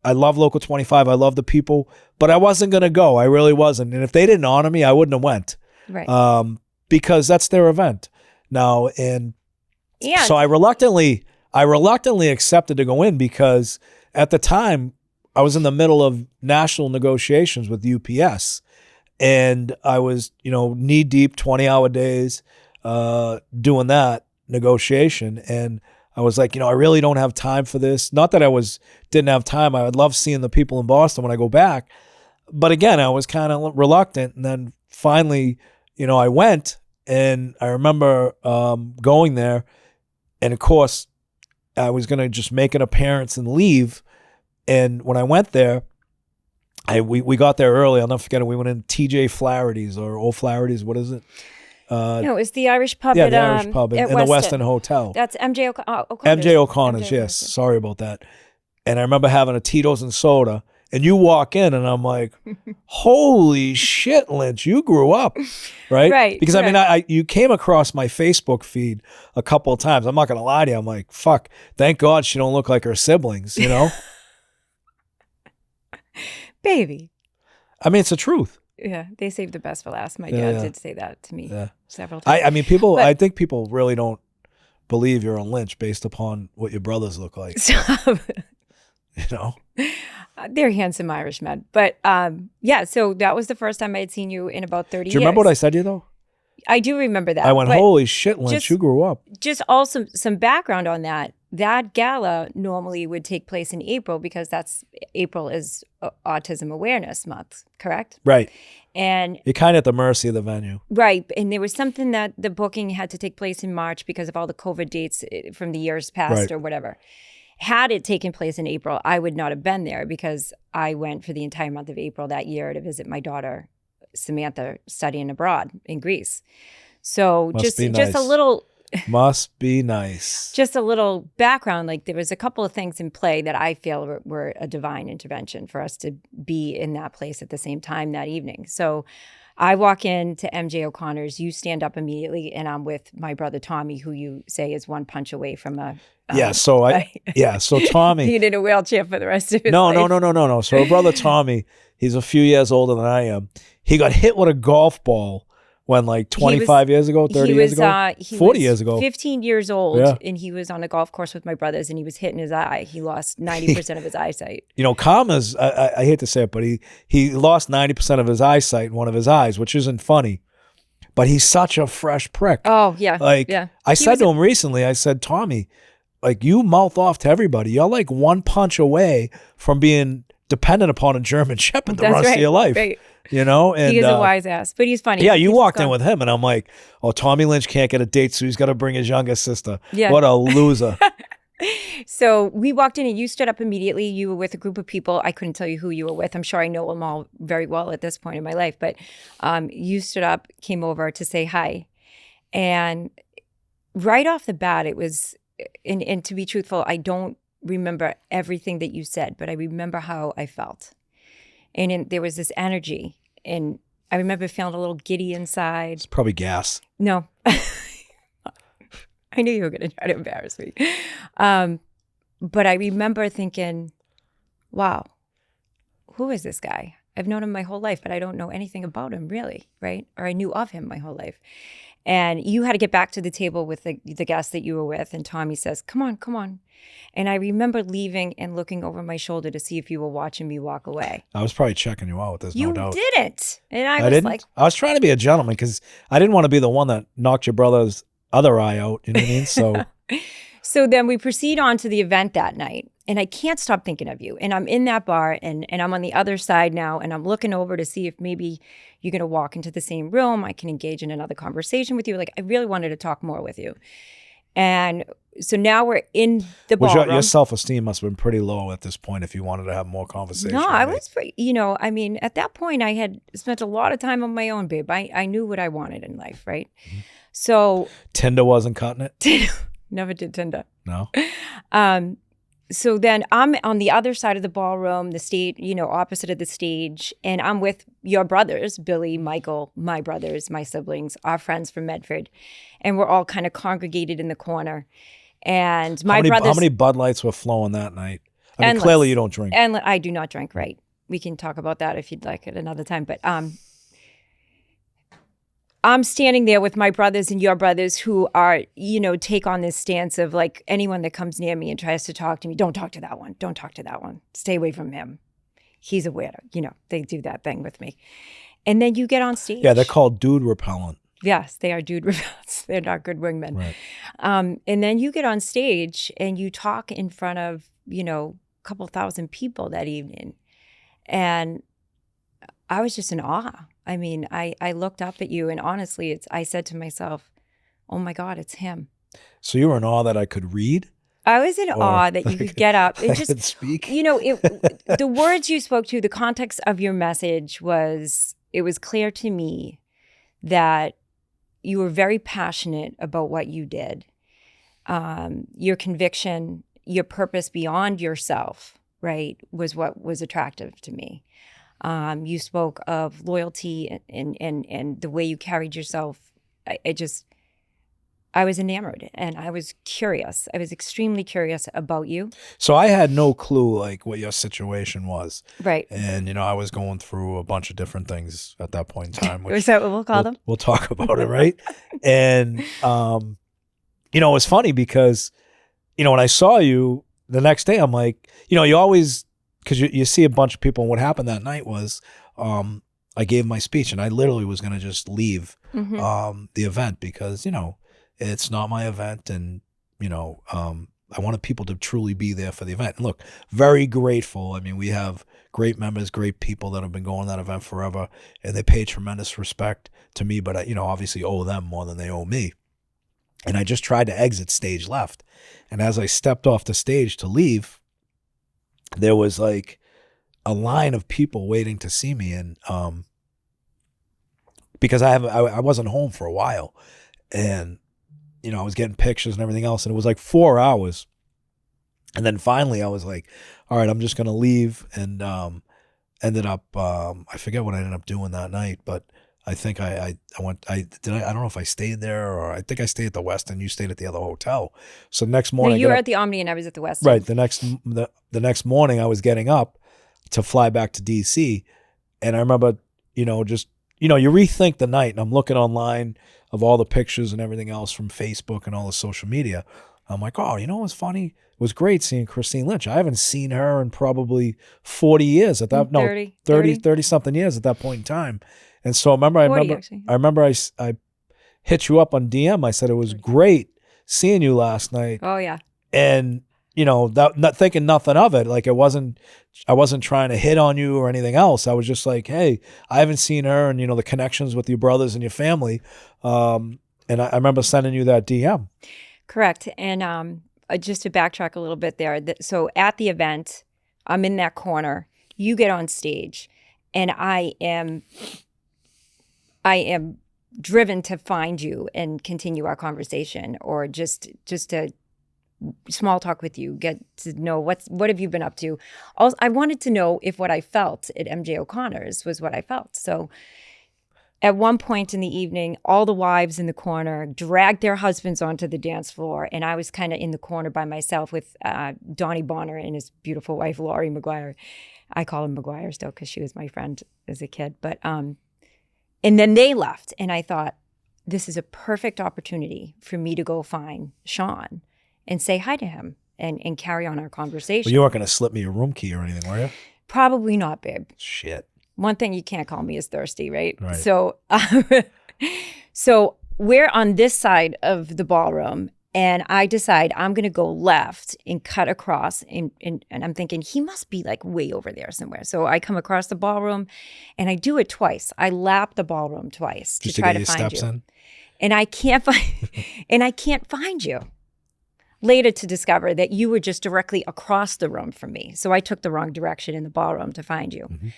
[SPEAKER 1] I love Local 25. I love the people, but I wasn't going to go. I really wasn't. And if they didn't honor me, I wouldn't have went.
[SPEAKER 4] Right.
[SPEAKER 1] Because that's their event now. And
[SPEAKER 4] Yeah.
[SPEAKER 1] so I reluctantly accepted to go in, because at the time I was in the middle of national negotiations with UPS, and I was, knee deep, 20-hour days, doing that negotiation. And I was like, I really don't have time for this. Not that I didn't have time. I would love seeing the people in Boston when I go back. But again, I was kind of reluctant. And then finally, I went, and I remember going there. And of course, I was going to just make an appearance and leave. And when I went there, we got there early. I'll never forget it. We went in TJ Flaherty's or Old Flaherty's. What is it?
[SPEAKER 4] No, it's the Irish pub.
[SPEAKER 1] Yeah, the Irish pub in the Westin Hotel.
[SPEAKER 4] That's MJ O'Connor's.
[SPEAKER 1] MJ O'Connor's, yes. Sorry about that. And I remember having a Tito's and soda. And you walk in, and I'm like, holy shit, Lynch, you grew up, right?
[SPEAKER 4] Right.
[SPEAKER 1] Because, you came across my Facebook feed a couple of times. I'm not going to lie to you. I'm like, fuck, thank God she don't look like her siblings,
[SPEAKER 4] Baby.
[SPEAKER 1] I mean, it's the truth.
[SPEAKER 4] Yeah, they saved the best for last. My dad did say that to me several times.
[SPEAKER 1] I think people really don't believe you're on Lynch based upon what your brothers look like.
[SPEAKER 4] They're handsome Irish men. But so that was the first time I had seen you in about 30 years.
[SPEAKER 1] Do you remember what I said to you, though?
[SPEAKER 4] I do remember that.
[SPEAKER 1] I went, holy shit, Lynch, you grew up.
[SPEAKER 4] Just also some background on that. That gala normally would take place in April, because April is Autism Awareness Month, correct?
[SPEAKER 1] Right.
[SPEAKER 4] And
[SPEAKER 1] you're kind of at the mercy of the venue.
[SPEAKER 4] Right. And there was something that the booking had to take place in March because of all the COVID dates from the years past or whatever. Had it taken place in April, I would not have been there, because I went for the entire month of April that year to visit my daughter, Samantha, studying abroad in Greece. So just a little...
[SPEAKER 1] Must be nice.
[SPEAKER 4] Just a little background. Like, there was a couple of things in play that I feel were a divine intervention for us to be in that place at the same time that evening. So I walk into MJ O'Connor's, you stand up immediately, and I'm with my brother Tommy, who you say is one punch away from a...
[SPEAKER 1] so Tommy...
[SPEAKER 4] being in a wheelchair for the rest of his
[SPEAKER 1] life. No. So our brother Tommy, he's a few years older than I am. He got hit with a golf ball when, like, 25 years ago, 30 years ago, 40 years ago.
[SPEAKER 4] 15 years old, and he was on a golf course with my brothers, and he was hit in his eye. He lost 90% of his eyesight.
[SPEAKER 1] Karma's, I hate to say it, but he lost 90% of his eyesight in one of his eyes, which isn't funny. But he's such a fresh prick.
[SPEAKER 4] Oh, yeah.
[SPEAKER 1] I said to him recently, I said, Tommy, like, you mouth off to everybody. You're like one punch away from being dependent upon a German Shepherd the rest of your life. Right. And
[SPEAKER 4] he is a wise ass, but he's funny.
[SPEAKER 1] Yeah, you walked in with him, and I'm like, oh, Tommy Lynch can't get a date, so he's got to bring his youngest sister. Yeah. What a loser.
[SPEAKER 4] So we walked in, and you stood up immediately. You were with a group of people. I couldn't tell you who you were with. I'm sure I know them all very well at this point in my life, but you stood up, came over to say hi. And right off the bat, it was, and to be truthful, I don't remember everything that you said, but I remember how I felt. And there was this energy, and I remember feeling a little giddy inside.
[SPEAKER 1] It's probably gas.
[SPEAKER 4] No. I knew you were going to try to embarrass me. But I remember thinking, wow, who is this guy? I've known him my whole life, but I don't know anything about him, really, right? Or I knew of him my whole life. And you had to get back to the table with the guest that you were with, and Tommy says, come on. And I remember leaving and looking over my shoulder to see if you were watching me walk away.
[SPEAKER 1] I was probably checking you out. There's no doubt.
[SPEAKER 4] You didn't. And I was
[SPEAKER 1] didn't?
[SPEAKER 4] like...
[SPEAKER 1] I was trying to be a gentleman, because I didn't want to be the one that knocked your brother's other eye out. You know what I mean? So
[SPEAKER 4] So then we proceed on to the event that night. and I can't stop thinking of you. And I'm in that bar, and I'm on the other side now, and I'm looking over to see if maybe you're going to walk into the same room. I can engage in another conversation with you. Like, I really wanted to talk more with you. And so now we're in the ballroom.
[SPEAKER 1] Your self-esteem must have been pretty low at this point if you wanted to have more conversation.
[SPEAKER 4] No, I was, I mean, at that point, I had spent a lot of time on my own, babe. I knew what I wanted in life, right? Mm-hmm. So
[SPEAKER 1] Tinder wasn't cutting it?
[SPEAKER 4] Never did Tinder.
[SPEAKER 1] No.
[SPEAKER 4] So then I'm on the other side of the ballroom, the stage, opposite of the stage, and I'm with your brothers, Billy, Michael, my brothers, my siblings, our friends from Medford, and we're all kind of congregated in the corner. And my brothers.
[SPEAKER 1] How many Bud Lights were flowing that night? I mean,
[SPEAKER 4] endless.
[SPEAKER 1] Clearly you don't drink.
[SPEAKER 4] And I do not drink, right? We can talk about that if you'd like at another time. But I'm standing there with my brothers and your brothers who are, take on this stance of like, anyone that comes near me and tries to talk to me, don't talk to that one. Don't talk to that one. Stay away from him. He's a weirdo. They do that thing with me. And then you get on stage.
[SPEAKER 1] Yeah, they're called dude repellent.
[SPEAKER 4] Yes, they are dude repellents. They're not good wingmen.
[SPEAKER 1] Right.
[SPEAKER 4] And then you get on stage and you talk in front of, a couple thousand people that evening. And I was just in awe. I mean, I looked up at you, and honestly, I said to myself, oh my God, it's him.
[SPEAKER 1] So you were in awe that I could read?
[SPEAKER 4] I was in awe that you could get up and just
[SPEAKER 1] could speak.
[SPEAKER 4] The words you spoke to, the context of your message it was clear to me that you were very passionate about what you did. Your conviction, your purpose beyond yourself, right, was what was attractive to me. You spoke of loyalty and the way you carried yourself. I was enamored, and I was curious. I was extremely curious about you.
[SPEAKER 1] So I had no clue like what your situation was.
[SPEAKER 4] Right.
[SPEAKER 1] And, I was going through a bunch of different things at that point in time.
[SPEAKER 4] Is that what we'll call them?
[SPEAKER 1] We'll talk about it, right? And, it was funny because, when I saw you the next day, I'm like, you always, because you see a bunch of people, and what happened that night was I gave my speech, and I literally was going to just leave the event because, it's not my event, and, I wanted people to truly be there for the event. And look, very grateful. I mean, we have great members, great people that have been going to that event forever, and they pay tremendous respect to me, but I, obviously owe them more than they owe me. And I just tried to exit stage left. And as I stepped off the stage to leave, there was like a line of people waiting to see me. And because I wasn't home for a while, and I was getting pictures and everything else, and it was like 4 hours. And then finally I was like, all right, I'm just going to leave. And ended up, I forget what I ended up doing that night, but I think I don't know if I stayed there, or I think I stayed at the Westin. You stayed at the other hotel. So the next morning,
[SPEAKER 4] you were at the Omni and I was at the Westin.
[SPEAKER 1] Right. The next morning I was getting up to fly back to DC. And I remember, you rethink the night, and I'm looking online of all the pictures and everything else from Facebook and all the social media. I'm like, oh, what's funny? It was great seeing Christine Lynch. I haven't seen her in probably 40 years at that. 30 something years at that point in time. And so I remember I hit you up on DM. I said it was great seeing you last night.
[SPEAKER 4] Oh yeah.
[SPEAKER 1] And not thinking nothing of it. Like I wasn't trying to hit on you or anything else. I was just like, hey, I haven't seen her, and the connections with your brothers and your family. And I remember sending you that DM.
[SPEAKER 4] Correct. And just to backtrack a little bit there. So at the event, I'm in that corner. You get on stage, and I am driven to find you and continue our conversation, or just to small talk with you, get to know what have you been up to. Also, I wanted to know if what I felt at MJ O'Connor's was what I felt. So at one point in the evening, all the wives in the corner dragged their husbands onto the dance floor, and I was kind of in the corner by myself with Donnie Bonner and his beautiful wife, Laurie McGuire. I call him McGuire still because she was my friend as a kid. But and then they left, and I thought, this is a perfect opportunity for me to go find Sean and say hi to him and carry on our conversation.
[SPEAKER 1] Well, you weren't going to slip me a room key or anything, were you?
[SPEAKER 4] Probably not, babe.
[SPEAKER 1] Shit.
[SPEAKER 4] One thing you can't call me is thirsty, right?
[SPEAKER 1] Right.
[SPEAKER 4] So, so we're on this side of the ballroom, And I decide I'm going to go left and cut across. And I'm thinking, he must be like way over there somewhere. So I come across the ballroom and I do it twice. I lap the ballroom twice
[SPEAKER 1] Just
[SPEAKER 4] to try
[SPEAKER 1] get
[SPEAKER 4] to
[SPEAKER 1] your
[SPEAKER 4] find
[SPEAKER 1] steps
[SPEAKER 4] you.
[SPEAKER 1] in.
[SPEAKER 4] And I can't find, and I can't find you. Later to discover that you were just directly across the room from me. So I took the wrong direction in the ballroom to find you.
[SPEAKER 1] Mm-hmm.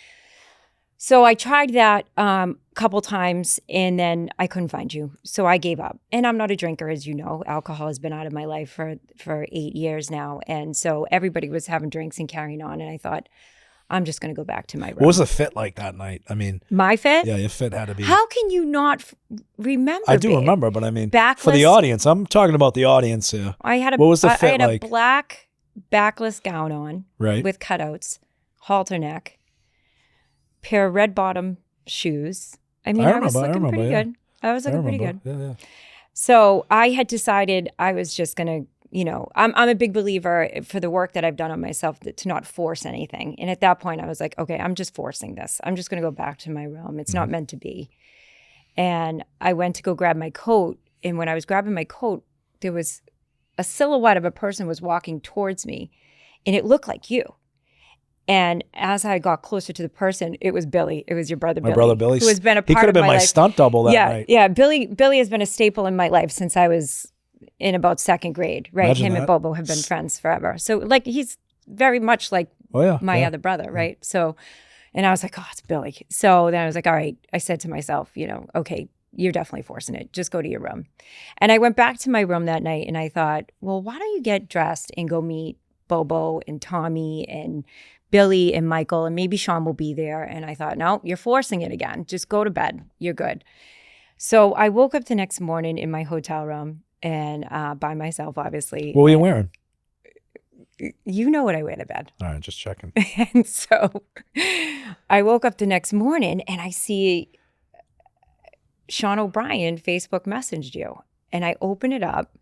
[SPEAKER 4] So I tried that a couple times and then I couldn't find you. So I gave up. And I'm not a drinker, as you know. Alcohol has been out of my life for 8 years now. And so everybody was having drinks and carrying on. And I thought, I'm just going to go back to my room.
[SPEAKER 1] What was the fit like that night? I mean,
[SPEAKER 4] my fit?
[SPEAKER 1] yeah, your fit had to be.
[SPEAKER 4] How can you not remember?
[SPEAKER 1] I do
[SPEAKER 4] babe?
[SPEAKER 1] remember, but I mean,
[SPEAKER 4] Backless,
[SPEAKER 1] for the audience, I'm talking about the audience here.
[SPEAKER 4] What
[SPEAKER 1] was the
[SPEAKER 4] I
[SPEAKER 1] fit
[SPEAKER 4] had
[SPEAKER 1] like?
[SPEAKER 4] a black backless gown on,
[SPEAKER 1] Right.
[SPEAKER 4] with cutouts, halter neck, pair of red bottom shoes. I mean, I was looking pretty good. I was looking pretty good.
[SPEAKER 1] Yeah.
[SPEAKER 4] So I had decided I was just going to, I'm a big believer for the work that I've done on myself to not force anything. And at that point I was like, okay, I'm just forcing this. I'm just going to go back to my room. It's not meant to be. And I went to go grab my coat. And when I was grabbing my coat, there was a silhouette of a person was walking towards me and it looked like you. And as I got closer to the person, it was Billy. It was your brother,
[SPEAKER 1] My brother Billy.
[SPEAKER 4] who has been a
[SPEAKER 1] He
[SPEAKER 4] part
[SPEAKER 1] could have
[SPEAKER 4] of
[SPEAKER 1] been my
[SPEAKER 4] life.
[SPEAKER 1] stunt double that night.
[SPEAKER 4] Yeah. Billy has been a staple in my life since I was in about second grade, right?
[SPEAKER 1] Imagine
[SPEAKER 4] Him
[SPEAKER 1] that.
[SPEAKER 4] and Bobo have been friends forever. So like he's very much like my other brother, right? So, and I was like, oh, it's Billy. So then I was like, all right. I said to myself, okay, you're definitely forcing it. Just go to your room. And I went back to my room that night and I thought, well, why don't you get dressed and go meet Bobo and Tommy and Billy and Michael, and maybe Sean will be there. And I thought, no, you're forcing it again. Just go to bed. You're good. So I woke up the next morning in my hotel room and by myself, obviously.
[SPEAKER 1] What were you wearing?
[SPEAKER 4] You know what I wear to bed.
[SPEAKER 1] All right, just checking.
[SPEAKER 4] And so I woke up the next morning and I see Sean O'Brien Facebook messaged you. And I open it up.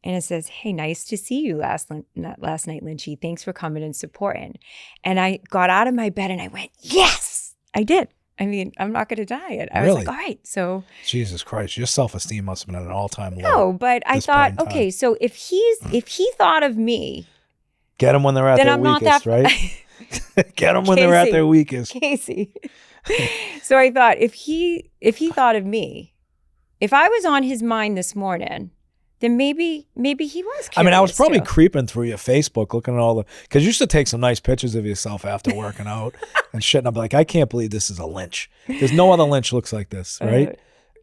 [SPEAKER 4] And it says, hey, nice to see you last night, Lynchy. Thanks for coming and supporting. And I got out of my bed and I went, yes, I did. I mean, I'm not going to deny it. I was like, all right. So
[SPEAKER 1] Jesus Christ, your self-esteem must have been at an all-time low.
[SPEAKER 4] no, but I thought, okay, so if he thought of me,
[SPEAKER 1] get them when they're at
[SPEAKER 4] then
[SPEAKER 1] their
[SPEAKER 4] I'm not
[SPEAKER 1] weakest,
[SPEAKER 4] that
[SPEAKER 1] right? Get them when they're at their weakest.
[SPEAKER 4] Casey. So I thought if he thought of me, if I was on his mind this morning, then maybe he was curious.
[SPEAKER 1] I mean, I was probably
[SPEAKER 4] too.
[SPEAKER 1] creeping through your Facebook looking at all the, because you used to take some nice pictures of yourself after working out and shit. And I'm like, I can't believe this is a Lynch. There's no other Lynch looks like this, right?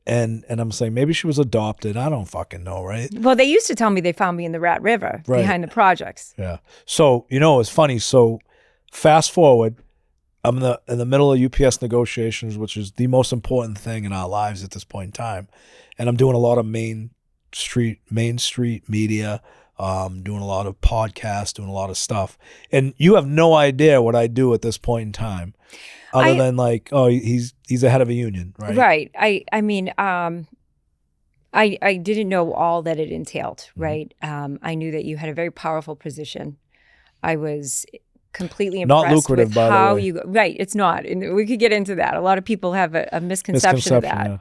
[SPEAKER 1] And I'm saying maybe she was adopted. I don't fucking know, right?
[SPEAKER 4] Well, they used to tell me they found me in the Rat River behind the projects.
[SPEAKER 1] Yeah. So, it's funny. So fast forward, I'm in the middle of UPS negotiations, which is the most important thing in our lives at this point in time. And I'm doing a lot of Main Street media, doing a lot of podcasts, doing a lot of stuff. And you have no idea what I do at this point in time, other than like, oh, he's the head of a union, right?
[SPEAKER 4] Right. I mean, I didn't know all that it entailed, right? I knew that you had a very powerful position. I was completely impressed
[SPEAKER 1] Not lucrative,
[SPEAKER 4] with
[SPEAKER 1] by the
[SPEAKER 4] how
[SPEAKER 1] way.
[SPEAKER 4] you right. It's not, and we could get into that. A lot of people have a misconception of that,
[SPEAKER 1] yeah.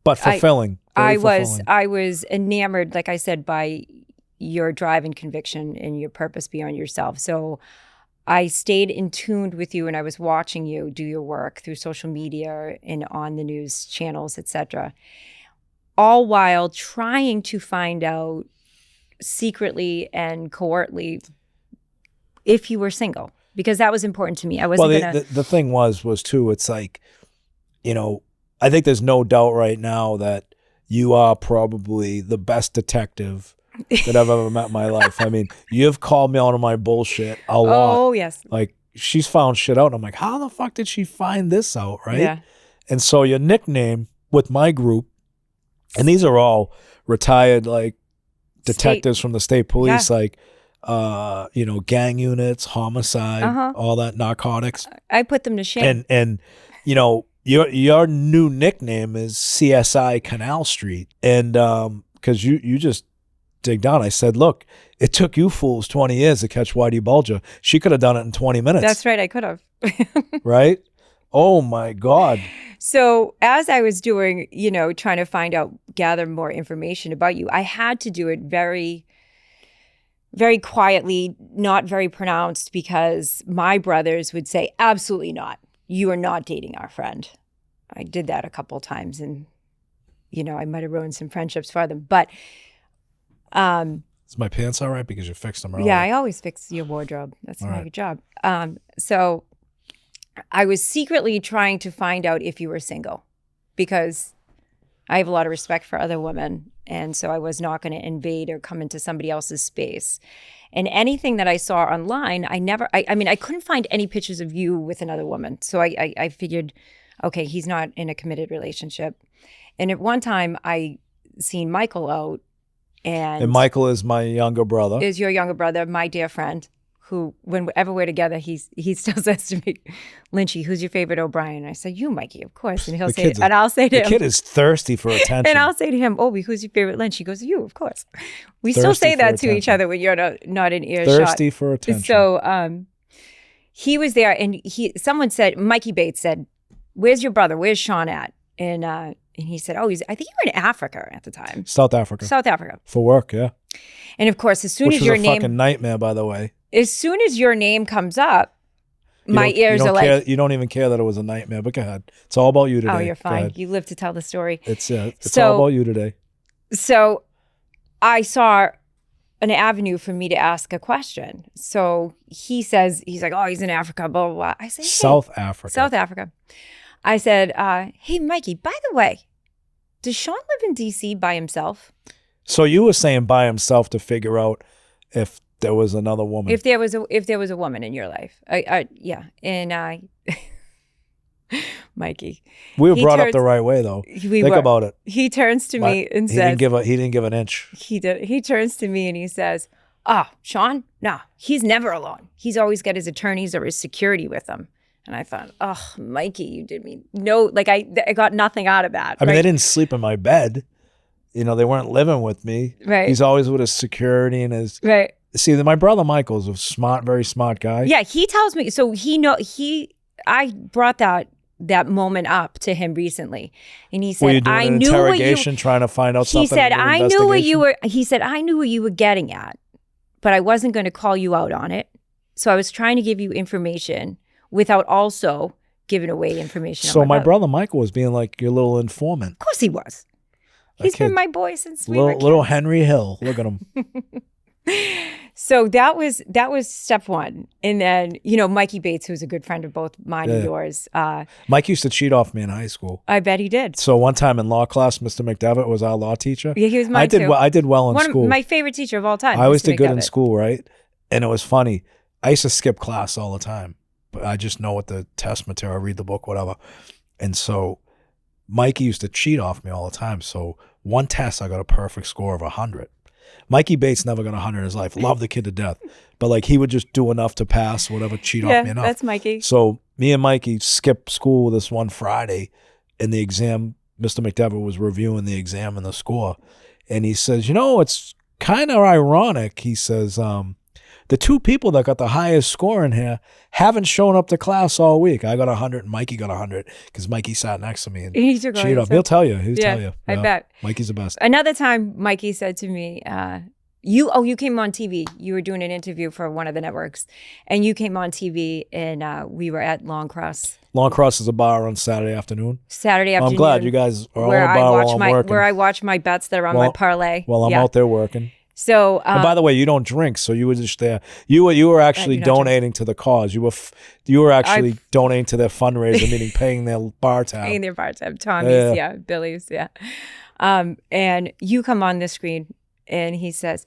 [SPEAKER 1] But fulfilling.
[SPEAKER 4] I
[SPEAKER 1] fulfilling.
[SPEAKER 4] was enamored, like I said, by your drive and conviction and your purpose beyond yourself. So I stayed in tuned with you and I was watching you do your work through social media and on the news channels, etc. All while trying to find out secretly and covertly if you were single, because that was important to me. I wasn't
[SPEAKER 1] the thing was too, it's like, I think there's no doubt right now that you are probably the best detective that I've ever met in my life. I mean, you've called me out on my bullshit a lot.
[SPEAKER 4] Oh, yes.
[SPEAKER 1] Like, she's found shit out. And I'm like, how the fuck did she find this out, right?
[SPEAKER 4] Yeah.
[SPEAKER 1] And so your nickname with my group, and these are all retired, like, detectives from the state police, like, gang units, homicide, all that, narcotics.
[SPEAKER 4] I put them to shame.
[SPEAKER 1] And your new nickname is CSI Canal Street. And because you just dig down. I said, look, it took you fools 20 years to catch Whitey Bulger. She could have done it in 20 minutes.
[SPEAKER 4] That's right. I could have.
[SPEAKER 1] Right? Oh my God.
[SPEAKER 4] So as I was doing, trying to gather more information about you, I had to do it very, very quietly, not very pronounced, because my brothers would say, absolutely not. You are not dating our friend. I did that a couple of times, and, I might have ruined some friendships for them. But
[SPEAKER 1] is my pants all right? Because you fixed them earlier.
[SPEAKER 4] yeah, I always fix your wardrobe. That's my job. So I was secretly trying to find out if you were single, because I have a lot of respect for other women. And so I was not going to invade or come into somebody else's space. And anything that I saw online, I couldn't find any pictures of you with another woman. So I figured, okay, he's not in a committed relationship. And at one time I seen Michael out. And
[SPEAKER 1] Michael is my younger brother.
[SPEAKER 4] Is your younger brother, my dear friend, who, whenever we're together, he still says to me, Lynchy, who's your favorite O'Brien? And I say, you, Mikey, of course. And he'll say, and I'll say to him,
[SPEAKER 1] the kid is thirsty for attention.
[SPEAKER 4] And I'll say to him, Obi, who's your favorite Lynch? He goes, you, of course. We still say that to each other when you're not in earshot.
[SPEAKER 1] Thirsty for attention.
[SPEAKER 4] So he was there, and someone said, Mikey Bates said, where's your brother? Where's Sean at? And he said, I think you were in Africa at the time.
[SPEAKER 1] South Africa. For work, yeah.
[SPEAKER 4] And of course, as soon
[SPEAKER 1] Which
[SPEAKER 4] as
[SPEAKER 1] was
[SPEAKER 4] your
[SPEAKER 1] a
[SPEAKER 4] name,
[SPEAKER 1] fucking nightmare, by the way.
[SPEAKER 4] As soon as your name comes up, my ears are like,
[SPEAKER 1] you don't even care that it was a nightmare, but go ahead. It's all about you today.
[SPEAKER 4] Oh, you're fine. You live to tell the story.
[SPEAKER 1] It's all about you today.
[SPEAKER 4] So I saw an avenue for me to ask a question. So he's like, oh, he's in Africa, blah, blah, blah. I say, hey,
[SPEAKER 1] South Africa.
[SPEAKER 4] I said, hey, Mikey, by the way, does Sean live in D.C. by himself?
[SPEAKER 1] So you were saying by himself to figure out if there was another woman.
[SPEAKER 4] If there was a woman in your life. Yeah. And Mikey.
[SPEAKER 1] We were brought up the right way, though. Think about it.
[SPEAKER 4] He turns to me and says,
[SPEAKER 1] he didn't give an inch.
[SPEAKER 4] He did. He turns to me and he says, Sean, no, he's never alone. He's always got his attorneys or his security with him. And I thought, oh, Mikey, you did me no, like I got nothing out of that.
[SPEAKER 1] I mean, they didn't sleep in my bed. They weren't living with me.
[SPEAKER 4] Right.
[SPEAKER 1] He's always with his security and his
[SPEAKER 4] right.
[SPEAKER 1] See, my brother Michael's a smart, very smart guy.
[SPEAKER 4] Yeah, he tells me. So I brought that moment up to him recently, and he said,
[SPEAKER 1] were you doing
[SPEAKER 4] "I
[SPEAKER 1] an
[SPEAKER 4] knew
[SPEAKER 1] interrogation, trying to find out something."
[SPEAKER 4] He said, "I knew what you were." He said, "I knew what you were getting at, but I wasn't going to call you out on it. So I was trying to give you information without also giving away information."
[SPEAKER 1] So my brother Michael was being like your little informant.
[SPEAKER 4] Of course he was. He's been my boy since we were kids.
[SPEAKER 1] Little Henry Hill. Look at him.
[SPEAKER 4] So that was step one. And then, Mikey Bates, who's a good friend of both mine and yours.
[SPEAKER 1] Mike used to cheat off me in high school.
[SPEAKER 4] I bet he did.
[SPEAKER 1] So one time in law class, Mr. McDevitt was our law teacher.
[SPEAKER 4] Yeah, he was mine too.
[SPEAKER 1] I did well in school.
[SPEAKER 4] One of my favorite teacher of all time.
[SPEAKER 1] I always did good in school, right? And it was funny. I used to skip class all the time. But I just know what the test material, I read the book, whatever. And so Mikey used to cheat off me all the time. So one test, I got a perfect score of 100. Mikey Bates never got 100 in his life. Loved the kid to death. But he would just do enough to pass, whatever, cheat off me enough.
[SPEAKER 4] That's Mikey.
[SPEAKER 1] So me and Mikey skipped school this one Friday, and the exam, Mr. McDevitt was reviewing the exam and the score. And he says, it's kind of ironic. He says, the two people that got the highest score in here haven't shown up to class all week. I got 100 and Mikey got 100 because Mikey sat next to me and cheated off. He'll tell you. He'll tell you.
[SPEAKER 4] I bet.
[SPEAKER 1] Mikey's the best.
[SPEAKER 4] Another time, Mikey said to me, you came on TV. You were doing an interview for one of the networks, and you came on TV, and we were at Long Cross.
[SPEAKER 1] Long Cross is a bar on Saturday afternoon.
[SPEAKER 4] I'm
[SPEAKER 1] glad you guys are all at a bar while I'm working.
[SPEAKER 4] Where I watch my bets that are on my parlay.
[SPEAKER 1] While I'm out there working.
[SPEAKER 4] So,
[SPEAKER 1] and by the way, you don't drink, so you were just there. You were actually donating to the cause. You were actually donating to their fundraiser, meaning paying their bar tab.
[SPEAKER 4] Paying their bar tab, Tommy's, Billy's, and you come on the screen, and he says,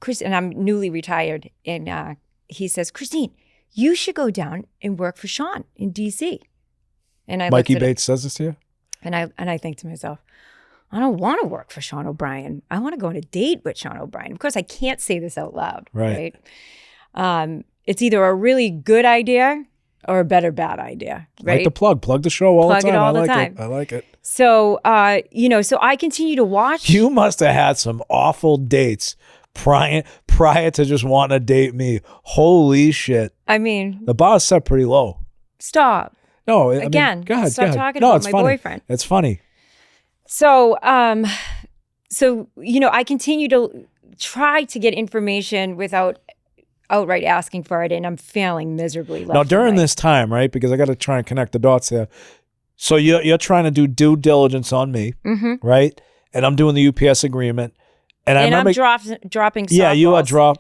[SPEAKER 4] "Chris," and I'm newly retired, and he says, "Christine, you should go down and work for Sean in D.C." And
[SPEAKER 1] Mikey Bates says this to you,
[SPEAKER 4] and I think to myself, I don't want to work for Sean O'Brien. I want to go on a date with Sean O'Brien. Of course, I can't say this out loud, right? It's either a really good idea or a better bad idea, right?
[SPEAKER 1] Like the plug the show all the time.
[SPEAKER 4] Plug it all the time.
[SPEAKER 1] I like it.
[SPEAKER 4] So, so I continue to watch.
[SPEAKER 1] You must have had some awful dates prior to just wanting to date me. Holy shit.
[SPEAKER 4] I mean,
[SPEAKER 1] the bar's set pretty low.
[SPEAKER 4] Stop.
[SPEAKER 1] No,
[SPEAKER 4] Again,
[SPEAKER 1] go ahead.
[SPEAKER 4] stop
[SPEAKER 1] Go ahead.
[SPEAKER 4] talking
[SPEAKER 1] No,
[SPEAKER 4] about
[SPEAKER 1] it's
[SPEAKER 4] my
[SPEAKER 1] funny.
[SPEAKER 4] boyfriend.
[SPEAKER 1] It's funny.
[SPEAKER 4] So, I continue to try to get information without outright asking for it, and I'm failing miserably.
[SPEAKER 1] Now, during this time, right, because I got to try and connect the dots here. So you're trying to do due diligence on me, right? And I'm doing the UPS agreement. And I remember,
[SPEAKER 4] I'm dropping softballs.
[SPEAKER 1] yeah,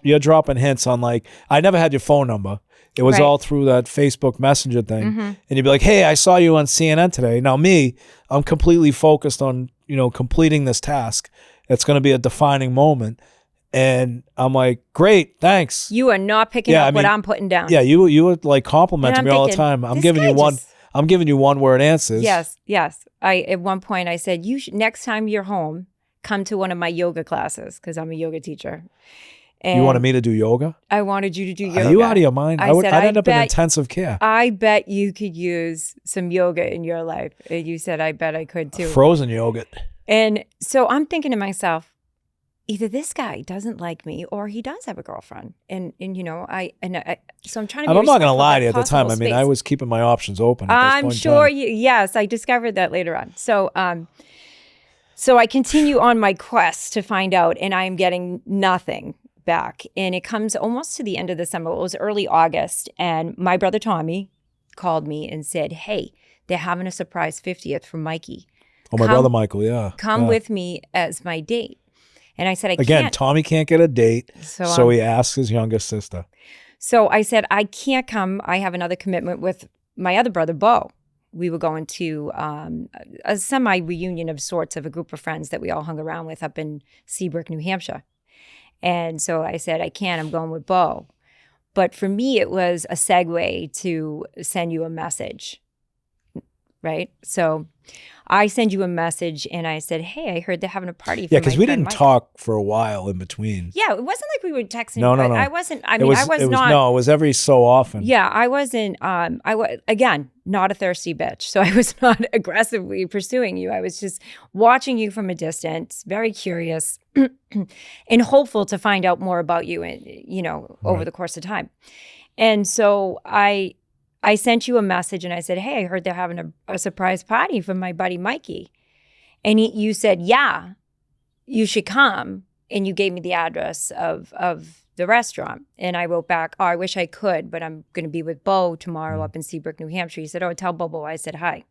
[SPEAKER 1] you're dropping hints on, like, I never had your phone number. It was
[SPEAKER 4] Right.
[SPEAKER 1] all through that Facebook Messenger thing. And you'd be like, hey, I saw you on CNN today. Now I'm completely focused on, completing this task. It's going to be a defining moment. And I'm like, great, thanks.
[SPEAKER 4] You are not picking up what I'm putting down.
[SPEAKER 1] Yeah, you would like complimenting
[SPEAKER 4] And
[SPEAKER 1] me
[SPEAKER 4] I'm
[SPEAKER 1] all the
[SPEAKER 4] thinking,
[SPEAKER 1] time.
[SPEAKER 4] this guy
[SPEAKER 1] I'm giving you one word answers.
[SPEAKER 4] Yes. At one point I said, next time you're home, come to one of my yoga classes, because I'm a yoga teacher. And
[SPEAKER 1] You wanted me to do yoga?
[SPEAKER 4] I wanted you to do yoga.
[SPEAKER 1] Are you out of your mind? I'd end up in
[SPEAKER 4] bet-
[SPEAKER 1] intensive care.
[SPEAKER 4] I bet you could use some yoga in your life. And you said, I bet I could too.
[SPEAKER 1] Frozen yogurt.
[SPEAKER 4] And so I'm thinking to myself, either this guy doesn't like me or he does have a girlfriend. So I'm trying to be
[SPEAKER 1] I'm not going to
[SPEAKER 4] respectful
[SPEAKER 1] lie
[SPEAKER 4] of
[SPEAKER 1] to you at the time.
[SPEAKER 4] possible
[SPEAKER 1] I
[SPEAKER 4] space.
[SPEAKER 1] was keeping my options open. At this
[SPEAKER 4] I'm
[SPEAKER 1] point in
[SPEAKER 4] sure
[SPEAKER 1] time.
[SPEAKER 4] yes, I discovered that later on. So I continue on my quest to find out, and I am getting nothing back. And it comes almost to the end of the summer. It was early August, and my brother Tommy called me and said, hey, they're having a surprise 50th for Mikey.
[SPEAKER 1] Oh, my brother Michael, yeah.
[SPEAKER 4] Come
[SPEAKER 1] yeah.
[SPEAKER 4] with me as my date. And I said, I
[SPEAKER 1] Again,
[SPEAKER 4] can't.
[SPEAKER 1] Tommy can't get a date, so he asks his youngest sister.
[SPEAKER 4] So I said, I can't come. I have another commitment with my other brother, Bo. We were going to a semi-reunion of sorts of a group of friends that we all hung around with up in Seabrook, New Hampshire. And so I said, I can't. I'm going with Bo. But for me, it was a segue to send you a message, right? So I send you a message and I said, hey, I heard they're having a party for
[SPEAKER 1] Yeah, because
[SPEAKER 4] my
[SPEAKER 1] we
[SPEAKER 4] friend
[SPEAKER 1] didn't
[SPEAKER 4] Mike.
[SPEAKER 1] talk for a while in between.
[SPEAKER 4] Yeah, it wasn't like we were texting.
[SPEAKER 1] No.
[SPEAKER 4] I wasn't. I mean, I was not.
[SPEAKER 1] No, it was every so often.
[SPEAKER 4] Yeah, I wasn't. I was again not a thirsty bitch, so I was not aggressively pursuing you. I was just watching you from a distance, very curious, and hopeful to find out more about you, and over the course of time. And so I sent you a message, and I said, "Hey, I heard they're having a surprise party for my buddy Mikey," and you said, "Yeah, you should come," and you gave me the address of the restaurant. And I wrote back, oh, I wish I could, but I'm going to be with Bo tomorrow up in Seabrook, New Hampshire. He said, oh, tell Bobo I said hi.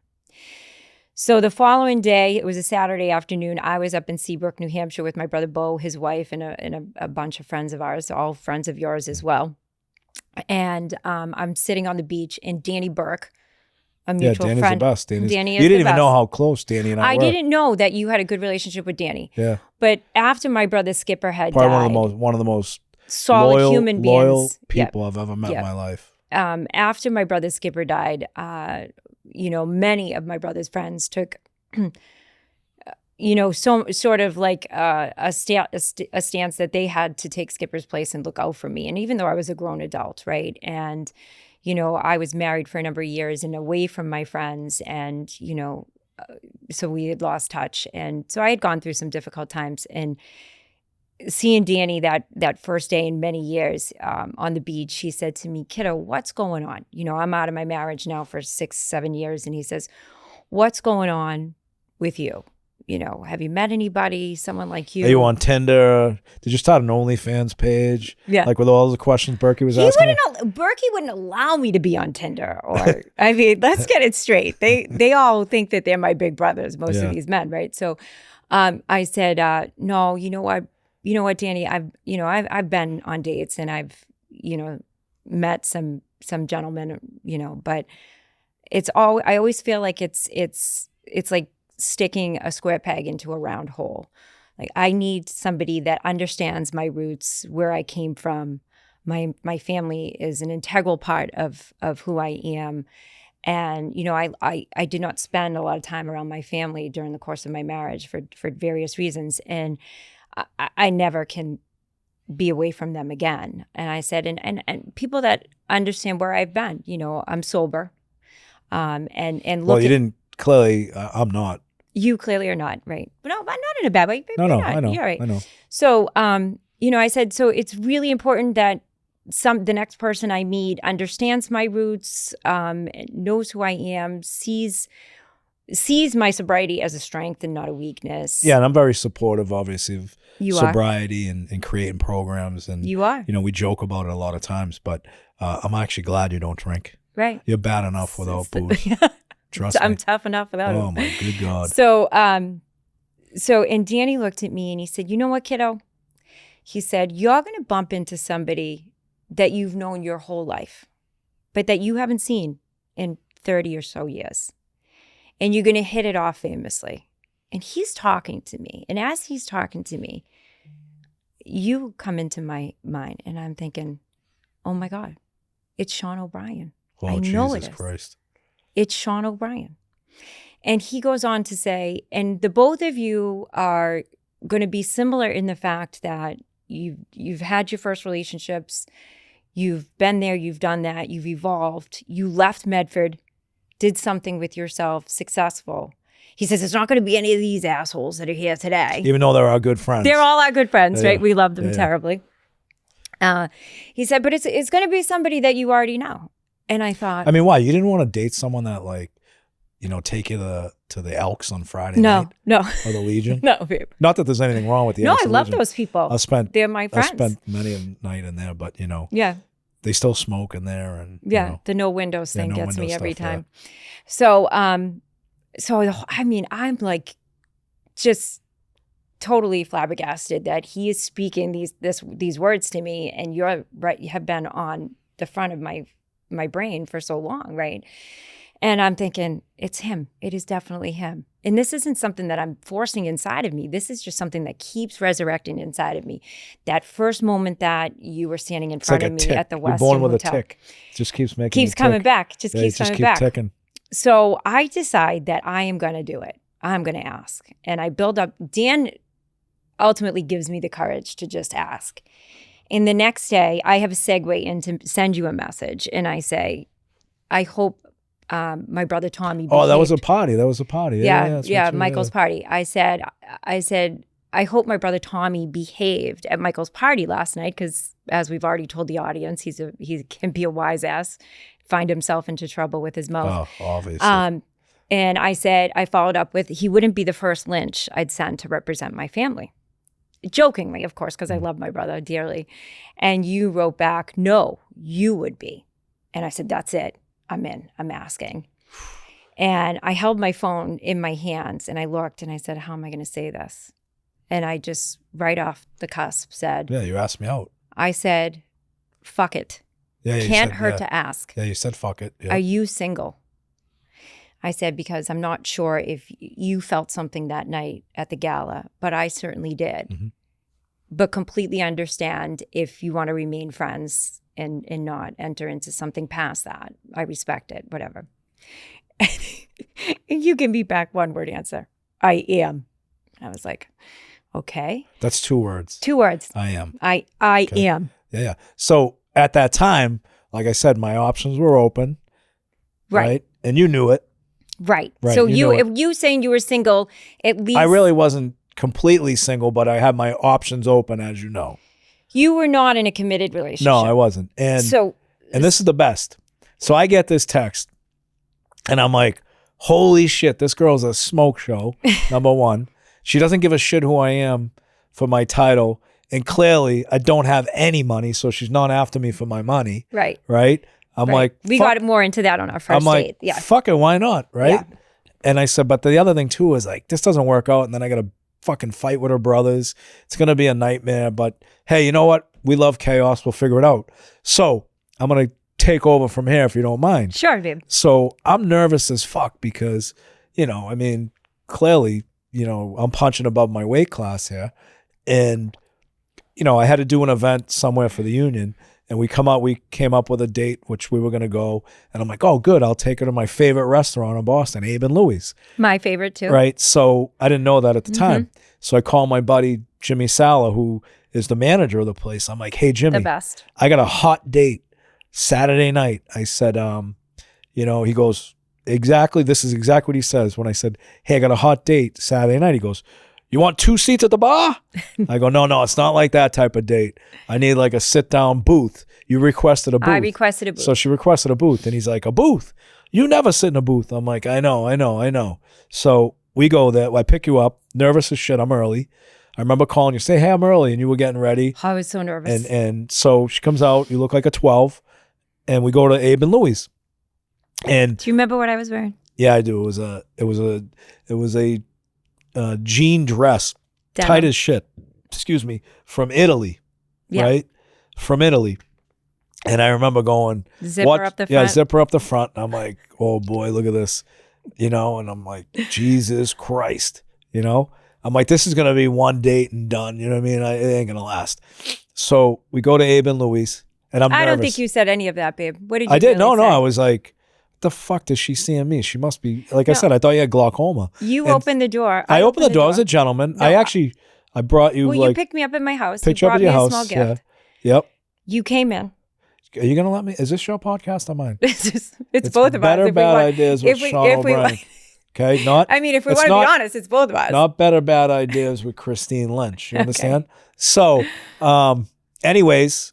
[SPEAKER 4] So the following day, it was a Saturday afternoon, I was up in Seabrook, New Hampshire with my brother Bo, his wife, and a bunch of friends of ours, all friends of yours as well. And I'm sitting on the beach, and Danny Burke, a mutual
[SPEAKER 1] Danny's
[SPEAKER 4] friend.
[SPEAKER 1] the best.
[SPEAKER 4] Danny is
[SPEAKER 1] you
[SPEAKER 4] the
[SPEAKER 1] didn't even
[SPEAKER 4] best.
[SPEAKER 1] know how close Danny and I were.
[SPEAKER 4] I didn't know that you had a good relationship with Danny.
[SPEAKER 1] Yeah.
[SPEAKER 4] But after my brother Skipper had
[SPEAKER 1] Probably
[SPEAKER 4] died,
[SPEAKER 1] one of the most
[SPEAKER 4] solid human beings.
[SPEAKER 1] loyal people I've ever met in my life.
[SPEAKER 4] After my brother Skipper died, many of my brother's friends took, so sort of like a stance that they had to take Skipper's place and look out for me. And even though I was a grown adult, right? And, I was married for a number of years and away from my friends, and, so we had lost touch. And so I had gone through some difficult times, and seeing Danny that first day in many years on the beach, he said to me, kiddo, what's going on? I'm out of my marriage now for 6-7 years. And he says, what's going on with you? Have you met anybody, someone like you?
[SPEAKER 1] Are you on Tinder? Did you start an OnlyFans page?
[SPEAKER 4] Yeah.
[SPEAKER 1] Like with all the questions Berkey was asking?
[SPEAKER 4] Berkey wouldn't allow me to be on Tinder. Or, I mean, let's get it straight. They all think that they're my big brothers, most of these men, right? So I said, no, you know what, Danny, I've been on dates, and I've, met some gentlemen, but it's all, I always feel like it's like sticking a square peg into a round hole. Like, I need somebody that understands my roots, where I came from. My family is an integral part of who I am. And, I did not spend a lot of time around my family during the course of my marriage for various reasons. And I never can be away from them again. And I said, and people that understand where I've been, I'm sober. And look,
[SPEAKER 1] well, you didn't clearly, I'm not.
[SPEAKER 4] You clearly are not, right? But no, but not in a bad way.
[SPEAKER 1] No,
[SPEAKER 4] You're not.
[SPEAKER 1] I know.
[SPEAKER 4] You're right.
[SPEAKER 1] I know.
[SPEAKER 4] So, I said, so it's really important that the next person I meet understands my roots, knows who I am, sees my sobriety as a strength and not a weakness.
[SPEAKER 1] Yeah, and I'm very supportive, obviously, of
[SPEAKER 4] You are.
[SPEAKER 1] sobriety and creating programs. And
[SPEAKER 4] You are.
[SPEAKER 1] You know, we joke about it a lot of times, but I'm actually glad you don't drink.
[SPEAKER 4] Right.
[SPEAKER 1] You're bad enough without booze. Trust me.
[SPEAKER 4] I'm tough enough without it.
[SPEAKER 1] Oh my good God.
[SPEAKER 4] So, and Danny looked at me and he said, "You know what, kiddo?" He said, "You're going to bump into somebody that you've known your whole life, but that you haven't seen in 30 or so years. And you're going to hit it off famously." And he's talking to me. And as he's talking to me, you come into my mind. And I'm thinking, oh my God, it's Sean O'Brien.
[SPEAKER 1] Oh,
[SPEAKER 4] I know it
[SPEAKER 1] Jesus
[SPEAKER 4] is.
[SPEAKER 1] Christ.
[SPEAKER 4] It's Sean O'Brien. And he goes on to say, and the both of you are going to be similar in the fact that you've had your first relationships, you've been there, you've done that, you've evolved, you left Medford, did something with yourself, successful. He says, it's not going to be any of these assholes that are here today.
[SPEAKER 1] Even though they're our good friends.
[SPEAKER 4] They're all our good friends, right?
[SPEAKER 1] Yeah.
[SPEAKER 4] We love them
[SPEAKER 1] Yeah.
[SPEAKER 4] terribly. He said, but it's going to be somebody that you already know. And I thought,
[SPEAKER 1] I mean, why? You didn't want to date someone that, like, you know, take you to the Elks on Friday
[SPEAKER 4] no,
[SPEAKER 1] night?
[SPEAKER 4] no,
[SPEAKER 1] Or the Legion?
[SPEAKER 4] no, babe.
[SPEAKER 1] Not that there's anything wrong with the
[SPEAKER 4] No,
[SPEAKER 1] Elks
[SPEAKER 4] I
[SPEAKER 1] or
[SPEAKER 4] love
[SPEAKER 1] Legion.
[SPEAKER 4] those people. They're my
[SPEAKER 1] I
[SPEAKER 4] friends.
[SPEAKER 1] spent many a night in there, but, you know,
[SPEAKER 4] Yeah.
[SPEAKER 1] they still smoke in there. And
[SPEAKER 4] Yeah,
[SPEAKER 1] you know,
[SPEAKER 4] the no windows thing
[SPEAKER 1] no
[SPEAKER 4] gets me
[SPEAKER 1] window
[SPEAKER 4] every
[SPEAKER 1] stuff, yeah.
[SPEAKER 4] time. So I mean, I'm like just totally flabbergasted that he is speaking these words to me, and you're right. You have been on the front of my brain for so long, right? And I'm thinking, it's him. It is definitely him. And this isn't something that I'm forcing inside of me. This is just something that keeps resurrecting inside of me. That first moment that you were standing in
[SPEAKER 1] it's
[SPEAKER 4] front
[SPEAKER 1] like
[SPEAKER 4] of
[SPEAKER 1] a
[SPEAKER 4] me
[SPEAKER 1] tick.
[SPEAKER 4] at the
[SPEAKER 1] You're
[SPEAKER 4] Western
[SPEAKER 1] born with
[SPEAKER 4] Hotel.
[SPEAKER 1] a tick. It just keeps making
[SPEAKER 4] Keeps
[SPEAKER 1] you
[SPEAKER 4] coming
[SPEAKER 1] tick.
[SPEAKER 4] back. Just
[SPEAKER 1] Yeah,
[SPEAKER 4] keeps
[SPEAKER 1] you just
[SPEAKER 4] coming
[SPEAKER 1] keep
[SPEAKER 4] back.
[SPEAKER 1] ticking.
[SPEAKER 4] So I decide that I am going to do it. I'm going to ask. And I build up. Dan ultimately gives me the courage to just ask. And the next day, I have a segue in to send you a message. And I say, I hope my brother Tommy behaved.
[SPEAKER 1] Oh, that was a party. That was a party.
[SPEAKER 4] Yeah,
[SPEAKER 1] that's right,
[SPEAKER 4] Michael's party. I said, I hope my brother Tommy behaved at Michael's party last night because, as we've already told the audience, he can be a wise ass, find himself into trouble with his mouth.
[SPEAKER 1] Oh, obviously.
[SPEAKER 4] And I said, I followed up with, he wouldn't be the first Lynch I'd send to represent my family. Jokingly, of course, because I love my brother dearly. And you wrote back, no, you would be. And I said, that's it. I'm in. I'm asking. And I held my phone in my hands and I looked and I said, how am I going to say this? And I just right off the cusp said,
[SPEAKER 1] yeah, you asked me out.
[SPEAKER 4] I said, fuck it.
[SPEAKER 1] Yeah, you
[SPEAKER 4] Can't
[SPEAKER 1] said,
[SPEAKER 4] hurt
[SPEAKER 1] yeah.
[SPEAKER 4] to ask.
[SPEAKER 1] Yeah, you said fuck it. Yeah.
[SPEAKER 4] Are you single? I said, because I'm not sure if you felt something that night at the gala, but I certainly did.
[SPEAKER 1] Mm-hmm.
[SPEAKER 4] But completely understand if you want to remain friends and not enter into something past that. I respect it, whatever. And you give me back one word answer. I am. I was like, okay.
[SPEAKER 1] That's 2 words.
[SPEAKER 4] 2 words.
[SPEAKER 1] I am.
[SPEAKER 4] I
[SPEAKER 1] Okay.
[SPEAKER 4] am.
[SPEAKER 1] Yeah. So at that time, like I said, my options were open.
[SPEAKER 4] Right.
[SPEAKER 1] And you knew it.
[SPEAKER 4] Right.
[SPEAKER 1] Right,
[SPEAKER 4] So
[SPEAKER 1] you knew
[SPEAKER 4] if you saying you were single, at least
[SPEAKER 1] I really wasn't completely single, but I had my options open, as you know.
[SPEAKER 4] you were not in a committed relationship.
[SPEAKER 1] No, I wasn't. And this is the best. So I get this text and I'm like, holy shit, this girl's a smoke show, number one. She doesn't give a shit who I am for my title. And clearly I don't have any money, so she's not after me for my money.
[SPEAKER 4] Right.
[SPEAKER 1] Right? I'm
[SPEAKER 4] Right.
[SPEAKER 1] like,
[SPEAKER 4] we
[SPEAKER 1] fuck-
[SPEAKER 4] got more into that on our 1st
[SPEAKER 1] I'm like,
[SPEAKER 4] date. Yeah.
[SPEAKER 1] fuck it, why not? Right?
[SPEAKER 4] Yeah.
[SPEAKER 1] And I said, but the other thing too is like, this doesn't work out. And then I got to fucking fight with her brothers. It's going to be a nightmare. But hey, you know what? We love chaos. We'll figure it out. So I'm going to take over from here if you don't mind.
[SPEAKER 4] Sure, babe.
[SPEAKER 1] So I'm nervous as fuck because, you know, I mean, clearly, you know, I'm punching above my weight class here. And, you know, I had to do an event somewhere for the union. And we came up with a date, which we were going to go. And I'm like, oh, good. I'll take her to my favorite restaurant in Boston, Abe and Louie's.
[SPEAKER 4] My favorite too.
[SPEAKER 1] Right. So I didn't know that at the time. So I called my buddy, Jimmy Sala, who is the manager of the place. I'm like, hey, Jimmy,
[SPEAKER 4] The best.
[SPEAKER 1] I got a hot date Saturday night. I said, you know, he goes, exactly. This is exactly what he says. When I said, hey, I got a hot date Saturday night, he goes, you want 2 seats at the bar? I go, no, it's not like that type of date. I need like a sit down booth. You requested a booth.
[SPEAKER 4] I requested a booth.
[SPEAKER 1] So she requested a booth, and he's like, a booth? You never sit in a booth. I'm like, I know. So we go there. I pick you up, nervous as shit. I'm early. I remember calling you, say, hey, I'm early, and you were getting ready.
[SPEAKER 4] I was so nervous.
[SPEAKER 1] And so she comes out. You look like a 12, and we go to Abe and Louie's. And
[SPEAKER 4] do you remember what I was wearing?
[SPEAKER 1] Yeah, I do. It was a jean dress,
[SPEAKER 4] Denim.
[SPEAKER 1] tight as shit. Excuse me, from Italy, right? From Italy. And I remember going,
[SPEAKER 4] zipper up the front.
[SPEAKER 1] Yeah, zipper up the front. And I'm like, oh boy, look at this, and I'm like, Jesus Christ, I'm like, this is gonna be one date and done. You know what I mean? It ain't gonna last. So we go to Abe and Louie's, and I'm nervous.
[SPEAKER 4] I don't think you said any of that, babe. What did you?
[SPEAKER 1] I did.
[SPEAKER 4] Really
[SPEAKER 1] No.
[SPEAKER 4] say?
[SPEAKER 1] I was like, the fuck does she see in me? She must be, like I said, I thought you had glaucoma.
[SPEAKER 4] You opened the door.
[SPEAKER 1] I opened the door as a gentleman.
[SPEAKER 4] No,
[SPEAKER 1] I brought you,
[SPEAKER 4] well,
[SPEAKER 1] like,
[SPEAKER 4] you picked me up at my house.
[SPEAKER 1] picked
[SPEAKER 4] You
[SPEAKER 1] you up
[SPEAKER 4] brought
[SPEAKER 1] at your
[SPEAKER 4] me a
[SPEAKER 1] house.
[SPEAKER 4] small gift.
[SPEAKER 1] Yeah. Yep.
[SPEAKER 4] You came in.
[SPEAKER 1] Are you gonna let me? Is this your podcast or mine?
[SPEAKER 4] it's both of us.
[SPEAKER 1] Better bad ideas with Sean O'Brien. Okay, not.
[SPEAKER 4] I mean, if we want to be honest, it's both of us.
[SPEAKER 1] Not better bad ideas with Christine Lynch. You understand? Okay. So, anyways,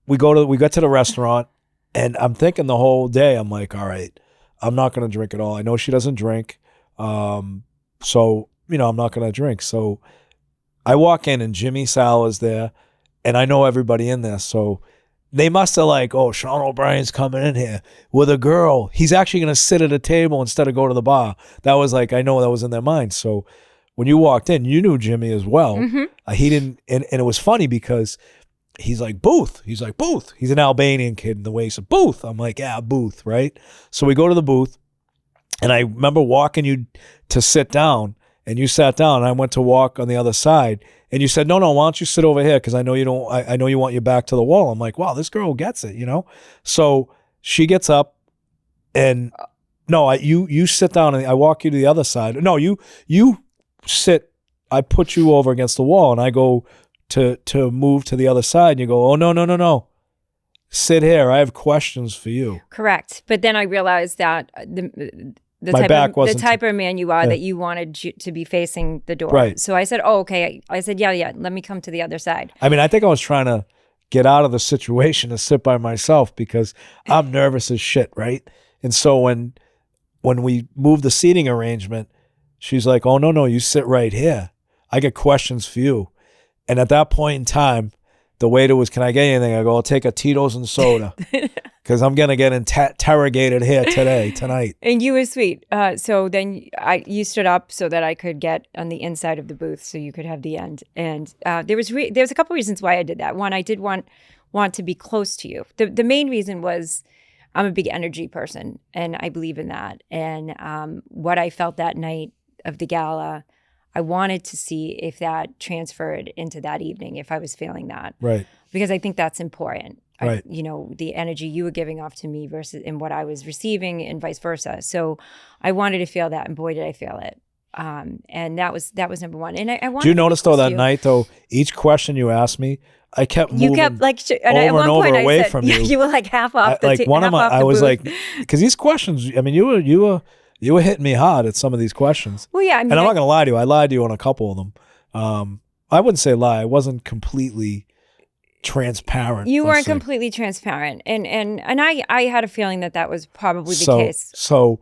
[SPEAKER 1] we get to the restaurant, and I'm thinking the whole day, I'm like, all right, I'm not gonna drink at all. I know she doesn't drink, so I'm not gonna drink. So I walk in, and Jimmy Sal is there, and I know everybody in there, so. They must have like, oh, Sean O'Brien's coming in here with a girl. He's actually going to sit at a table instead of go to the bar. That was like, I know that was in their mind. So when you walked in, you knew Jimmy as well.
[SPEAKER 4] Mm-hmm.
[SPEAKER 1] He didn't, and it was funny because he's like, Booth. He's like, Booth. He's an Albanian kid in the way he said, Booth. I'm like, yeah, Booth, right? So we go to the booth, and I remember walking you to sit down, and you sat down, and I went to walk on the other side. And you said, no, why don't you sit over here? Because I know you don't. I know you want your back to the wall. I'm like, wow, this girl gets it, So she gets up, and you sit down, and I walk you to the other side. No, you sit. I put you over against the wall, and I go to move to the other side, and you go, oh no, sit here. I have questions for you.
[SPEAKER 4] Correct, but then I realized that the type of man you are, that you wanted to be facing the door.
[SPEAKER 1] Right.
[SPEAKER 4] So I said, oh, okay. I said, yeah, let me come to the other side.
[SPEAKER 1] I mean, I think I was trying to get out of the situation and sit by myself because I'm nervous as shit, right? And so when we moved the seating arrangement, she's like, oh, no, you sit right here. I get questions for you. And at that point in time, the waiter was, can I get anything? I go, I'll take a Tito's and soda. Because I'm going to get interrogated here tonight.
[SPEAKER 4] And you were sweet. So then you stood up so that I could get on the inside of the booth so you could have the end. And there was a couple reasons why I did that. One, I did want to be close to you. The main reason was I'm a big energy person, and I believe in that. And what I felt that night of the gala, I wanted to see if that transferred into that evening, if I was feeling that.
[SPEAKER 1] Right.
[SPEAKER 4] Because I think that's important.
[SPEAKER 1] Right.
[SPEAKER 4] The energy you were giving off to me versus and what I was receiving and vice versa. So I wanted to feel that, and boy, did I feel it. And that was number one. And I wanted.
[SPEAKER 1] Do you notice though that night though, each question you asked me, I kept moving.
[SPEAKER 4] You kept like and
[SPEAKER 1] over
[SPEAKER 4] at one
[SPEAKER 1] and over
[SPEAKER 4] point
[SPEAKER 1] away
[SPEAKER 4] I said,
[SPEAKER 1] from you.
[SPEAKER 4] You were like half off the
[SPEAKER 1] like one of my. I was
[SPEAKER 4] booth.
[SPEAKER 1] like, because these questions. I mean, you were hitting me hard at some of these questions.
[SPEAKER 4] Well, yeah. I mean,
[SPEAKER 1] and I'm not gonna lie to you. I lied to you on a couple of them. I wouldn't say lie. I wasn't completely transparent.
[SPEAKER 4] You weren't completely transparent, and I had a feeling that was probably the case.
[SPEAKER 1] So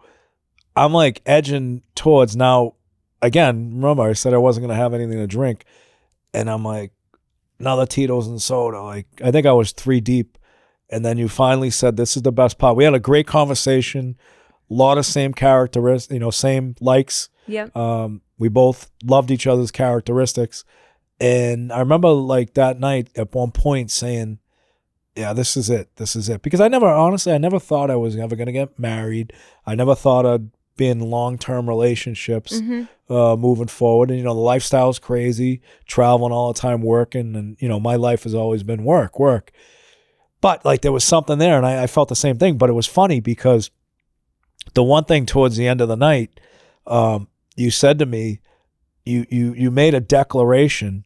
[SPEAKER 1] I'm like edging towards now. Again, remember I said I wasn't gonna have anything to drink, and I'm like, another Tito's and soda. Like I think I was 3 deep, and then you finally said, "This is the best part." We had a great conversation, a lot of same characteristics, same likes.
[SPEAKER 4] Yeah.
[SPEAKER 1] We both loved each other's characteristics. And I remember like that night at one point saying, yeah, this is it. Because I never thought I was ever going to get married. I never thought I'd be in long-term relationships moving forward. And, the lifestyle's crazy, traveling all the time, working. And, my life has always been work. But like there was something there, and I felt the same thing. But it was funny because the one thing towards the end of the night, you said to me, you made a declaration.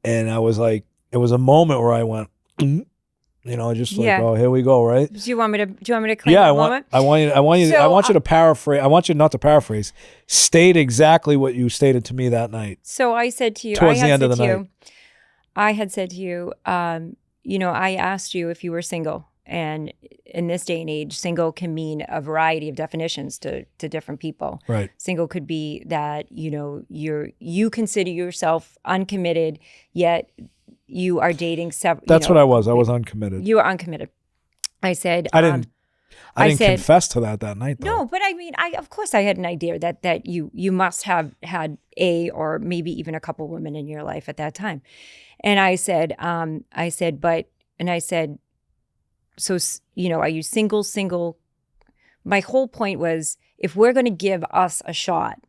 [SPEAKER 1] And I was like, it was a moment where I went, just
[SPEAKER 4] Yeah.
[SPEAKER 1] like, oh, here we go, right?
[SPEAKER 4] Do you want me to claim
[SPEAKER 1] Yeah,
[SPEAKER 4] that
[SPEAKER 1] I
[SPEAKER 4] moment?
[SPEAKER 1] want you
[SPEAKER 4] So,
[SPEAKER 1] to paraphrase. I want you not to paraphrase. State exactly what you stated to me that night.
[SPEAKER 4] So I said to you,
[SPEAKER 1] Towards the end of the night.
[SPEAKER 4] I had said to you, I asked you if you were single. And in this day and age, single can mean a variety of definitions to different people.
[SPEAKER 1] Right.
[SPEAKER 4] Single could be that, you consider yourself uncommitted, yet you are dating several.
[SPEAKER 1] That's what I was. I was uncommitted.
[SPEAKER 4] You were uncommitted. I said,
[SPEAKER 1] I didn't
[SPEAKER 4] said,
[SPEAKER 1] confess to that night, though.
[SPEAKER 4] no, but I mean, of course I had an idea that you must have had a or maybe even a couple women in your life at that time. And I said, so, are you single? My whole point was, if we're going to give us a shot,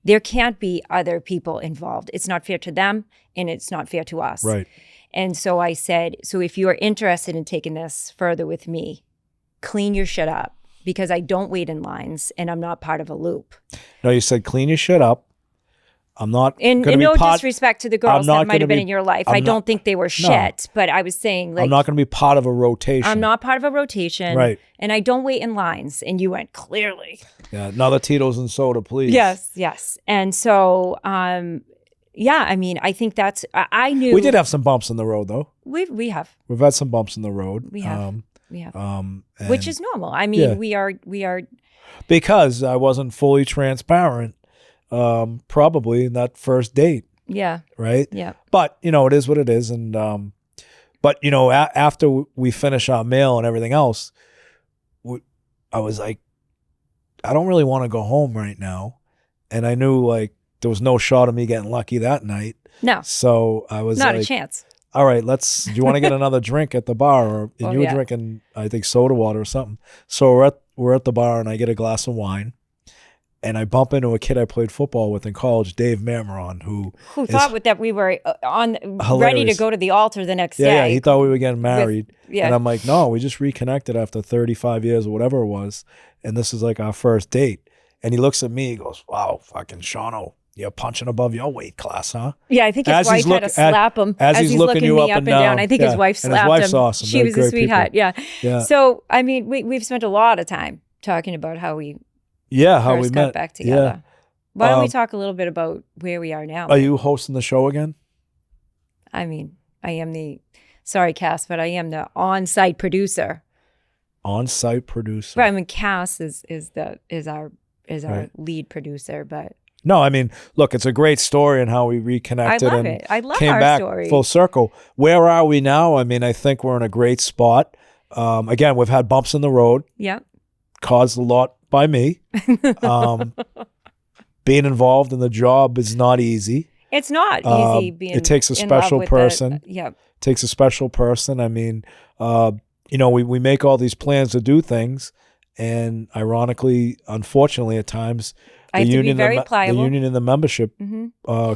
[SPEAKER 4] there can't be other people involved. It's not fair to them and it's not fair to us.
[SPEAKER 1] Right.
[SPEAKER 4] And so I said, so if you are interested in taking this further with me, clean your shit up, because I don't wait in lines and I'm not part of a loop.
[SPEAKER 1] No, you said clean your shit up. I'm not
[SPEAKER 4] And
[SPEAKER 1] going to
[SPEAKER 4] no
[SPEAKER 1] be
[SPEAKER 4] disrespect to the girls that might have been in your life. I don't think they were shit, but I was saying, like,
[SPEAKER 1] I'm not going to be part of a rotation.
[SPEAKER 4] I'm not part of a rotation.
[SPEAKER 1] Right.
[SPEAKER 4] And I don't wait in lines. And you went, clearly.
[SPEAKER 1] Yeah, another Tito's and soda, please.
[SPEAKER 4] Yes. And so, I mean, I think I knew.
[SPEAKER 1] We did have some bumps in the road, though.
[SPEAKER 4] We have.
[SPEAKER 1] We've had some bumps in the road.
[SPEAKER 4] We have.
[SPEAKER 1] And
[SPEAKER 4] Which is normal. I mean, we are.
[SPEAKER 1] Because I wasn't fully transparent, probably in that first date.
[SPEAKER 4] Yeah.
[SPEAKER 1] Right?
[SPEAKER 4] Yeah.
[SPEAKER 1] But, it is what it is. And, but, after we finish our meal and everything else, I was like, I don't really want to go home right now. And I knew, like, there was no shot of me getting lucky that night.
[SPEAKER 4] No.
[SPEAKER 1] So I was
[SPEAKER 4] not
[SPEAKER 1] like,
[SPEAKER 4] a chance.
[SPEAKER 1] All right, do you want to get another drink at the bar? And you were
[SPEAKER 4] yeah.
[SPEAKER 1] drinking, I think, soda water or something. So we're at the bar and I get a glass of wine. And I bump into a kid I played football with in college, Dave Marmaron, who
[SPEAKER 4] thought that we were
[SPEAKER 1] hilarious.
[SPEAKER 4] ready to go to the altar the next day.
[SPEAKER 1] Yeah, he thought we were getting married.
[SPEAKER 4] Yeah.
[SPEAKER 1] And I'm like, no, we just reconnected after 35 years or whatever it was. And this is like our first date. And he looks at me, he goes, wow, fucking Shawno, you're punching above your weight class, huh?
[SPEAKER 4] Yeah, I think his wife had to slap him
[SPEAKER 1] as he's looking you
[SPEAKER 4] me up and down. I think his wife slapped
[SPEAKER 1] and his wife's
[SPEAKER 4] him.
[SPEAKER 1] Awesome.
[SPEAKER 4] She
[SPEAKER 1] They're
[SPEAKER 4] was a
[SPEAKER 1] great
[SPEAKER 4] sweetheart.
[SPEAKER 1] people.
[SPEAKER 4] Yeah. So, I mean, we've spent a lot of time talking about how we
[SPEAKER 1] how we
[SPEAKER 4] first
[SPEAKER 1] met
[SPEAKER 4] got back together.
[SPEAKER 1] Yeah.
[SPEAKER 4] Why don't we talk a little bit about where we are now?
[SPEAKER 1] Are you hosting the show again?
[SPEAKER 4] I mean, sorry, Cass, but I am the on-site producer.
[SPEAKER 1] On-site producer.
[SPEAKER 4] Right. I mean, Cass is our
[SPEAKER 1] Right.
[SPEAKER 4] lead producer, but
[SPEAKER 1] no, I mean, look, it's a great story and how we reconnected.
[SPEAKER 4] I love
[SPEAKER 1] and
[SPEAKER 4] it. I love
[SPEAKER 1] came
[SPEAKER 4] our
[SPEAKER 1] back
[SPEAKER 4] story.
[SPEAKER 1] full circle. Where are we now? I mean, I think we're in a great spot. Again, we've had bumps in the road.
[SPEAKER 4] Yeah.
[SPEAKER 1] Caused a lot by me. Being involved in the job is not easy.
[SPEAKER 4] It's not easy being.
[SPEAKER 1] It takes a
[SPEAKER 4] in love
[SPEAKER 1] special
[SPEAKER 4] with
[SPEAKER 1] person.
[SPEAKER 4] Yeah.
[SPEAKER 1] Takes a special person. I mean, we make all these plans to do things, and ironically, unfortunately, at times, the union and the membership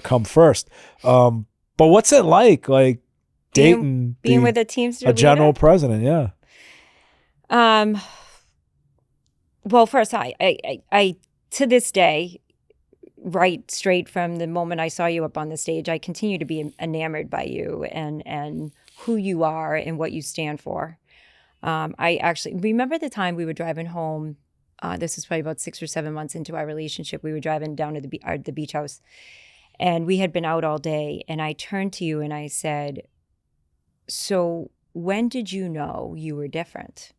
[SPEAKER 1] come first. But what's it like dating
[SPEAKER 4] being with a Teamster
[SPEAKER 1] a general
[SPEAKER 4] leader?
[SPEAKER 1] president? Yeah.
[SPEAKER 4] Well, first, I to this day, right straight from the moment I saw you up on the stage, I continue to be enamored by you and who you are and what you stand for. I actually remember the time we were driving home. This was probably about 6 or 7 months into our relationship. We were driving down to the beach house, and we had been out all day. And I turned to you and I said, "So when did you know you were different?"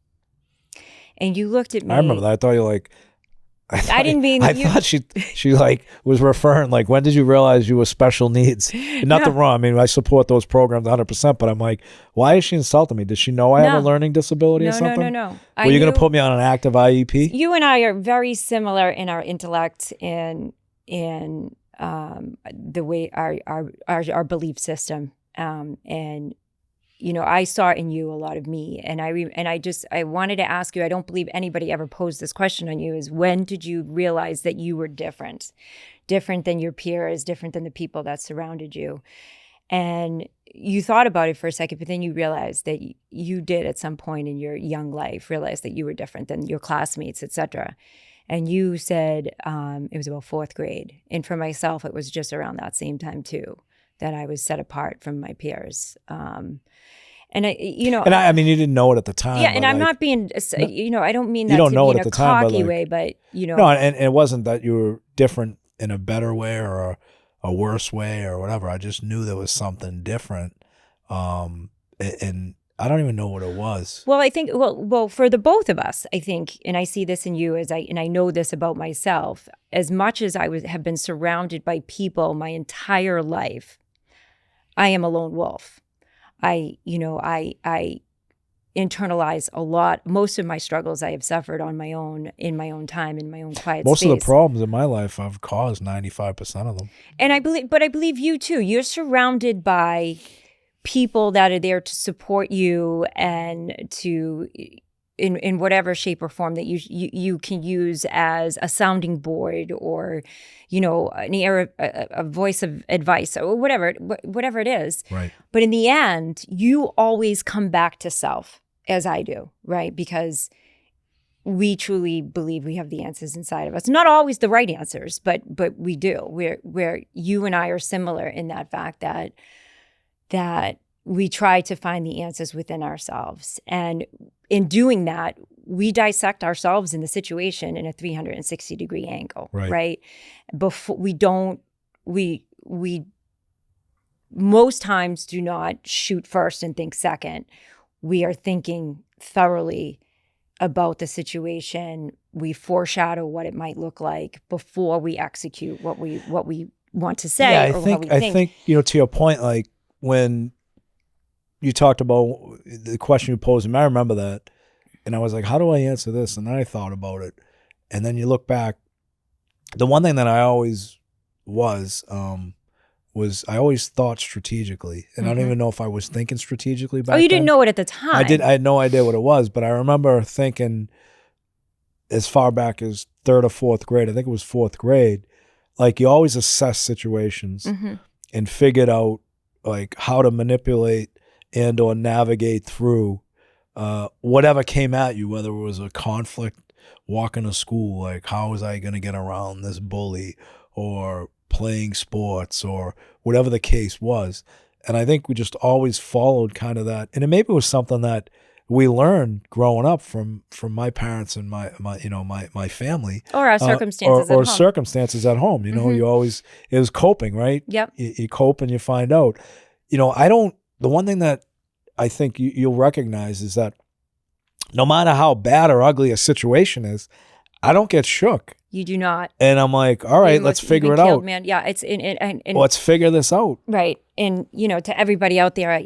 [SPEAKER 4] And you looked at me.
[SPEAKER 1] I remember that. I thought you like.
[SPEAKER 4] I didn't mean.
[SPEAKER 1] I thought she like was referring like, when did you realize you were special needs? Nothing wrong. I mean, I support those programs 100%. But I'm like, why is she insulting me? Does she know I have a learning disability or something?
[SPEAKER 4] No.
[SPEAKER 1] Were you going to put me on an active IEP?
[SPEAKER 4] You and I are very similar in our intellect and in the way our belief system. And I saw in you a lot of me, and I wanted to ask you. I don't believe anybody ever posed this question on you: is when did you realize that you were different than your peers, different than the people that surrounded you? And you thought about it for a second, but then you realized that you did at some point in your young life realize that you were different than your classmates, etc. And you said it was about 4th grade, and for myself, it was just around that same time too that I was set apart from my peers. And
[SPEAKER 1] And I mean, you didn't know it at the time.
[SPEAKER 4] yeah, and
[SPEAKER 1] but
[SPEAKER 4] I'm
[SPEAKER 1] like,
[SPEAKER 4] not being, I don't mean that
[SPEAKER 1] you don't
[SPEAKER 4] to
[SPEAKER 1] know
[SPEAKER 4] be
[SPEAKER 1] it
[SPEAKER 4] in
[SPEAKER 1] at
[SPEAKER 4] a
[SPEAKER 1] the time, but
[SPEAKER 4] cocky
[SPEAKER 1] like,
[SPEAKER 4] way, but
[SPEAKER 1] no, and it wasn't that you were different in a better way or a worse way or whatever. I just knew there was something different. And I don't even know what it was.
[SPEAKER 4] Well, I think, well, for the both of us, I think, and I see this in you and I know this about myself, as much as have been surrounded by people my entire life, I am a lone wolf. I internalize a lot. Most of my struggles I have suffered on my own, in my own time, in my own quiet
[SPEAKER 1] Most
[SPEAKER 4] space.
[SPEAKER 1] of the problems in my life, I've caused 95% of them.
[SPEAKER 4] And I believe you too. You're surrounded by people that are there to support you and to in whatever shape or form that you can use as a sounding board or a voice of advice or whatever it is.
[SPEAKER 1] Right.
[SPEAKER 4] But in the end, you always come back to self, as I do, right? Because we truly believe we have the answers inside of us. Not always the right answers, but we do. Where you and I are similar in that fact that we try to find the answers within ourselves. And in doing that, we dissect ourselves in the situation in a 360-degree angle, right? Before we most times do not shoot first and think second. We are thinking thoroughly about the situation. We foreshadow what it might look like before we execute what we want to say.
[SPEAKER 1] Yeah,
[SPEAKER 4] I think
[SPEAKER 1] to your point, like when you talked about the question you posed, and I remember that, and I was like, how do I answer this? And then I thought about it, and then you look back. The one thing that I always was I always thought strategically, and I don't even know if I was thinking strategically back then.
[SPEAKER 4] Oh, you didn't know it at the time.
[SPEAKER 1] I had no idea what it was, but I remember thinking as far back as 3rd or 4th grade, I think it was 4th grade, like you always assess situations and figured out like how to manipulate and or navigate through whatever came at you, whether it was a conflict walking to school, like how was I going to get around this bully, or playing sports, or whatever the case was. And I think we just always followed kind of that. And it maybe was something that we learned growing up from my parents and my family,
[SPEAKER 4] or our circumstances
[SPEAKER 1] or
[SPEAKER 4] at home.
[SPEAKER 1] circumstances at home. You always, it was coping, right?
[SPEAKER 4] Yep.
[SPEAKER 1] You cope and you find out. The one thing that I think you'll recognize is that no matter how bad or ugly a situation is, I don't get shook.
[SPEAKER 4] You do not.
[SPEAKER 1] And I'm like, all right, let's figure it out.
[SPEAKER 4] Man. Yeah, it's and
[SPEAKER 1] let's figure this out.
[SPEAKER 4] Right. And to everybody out there,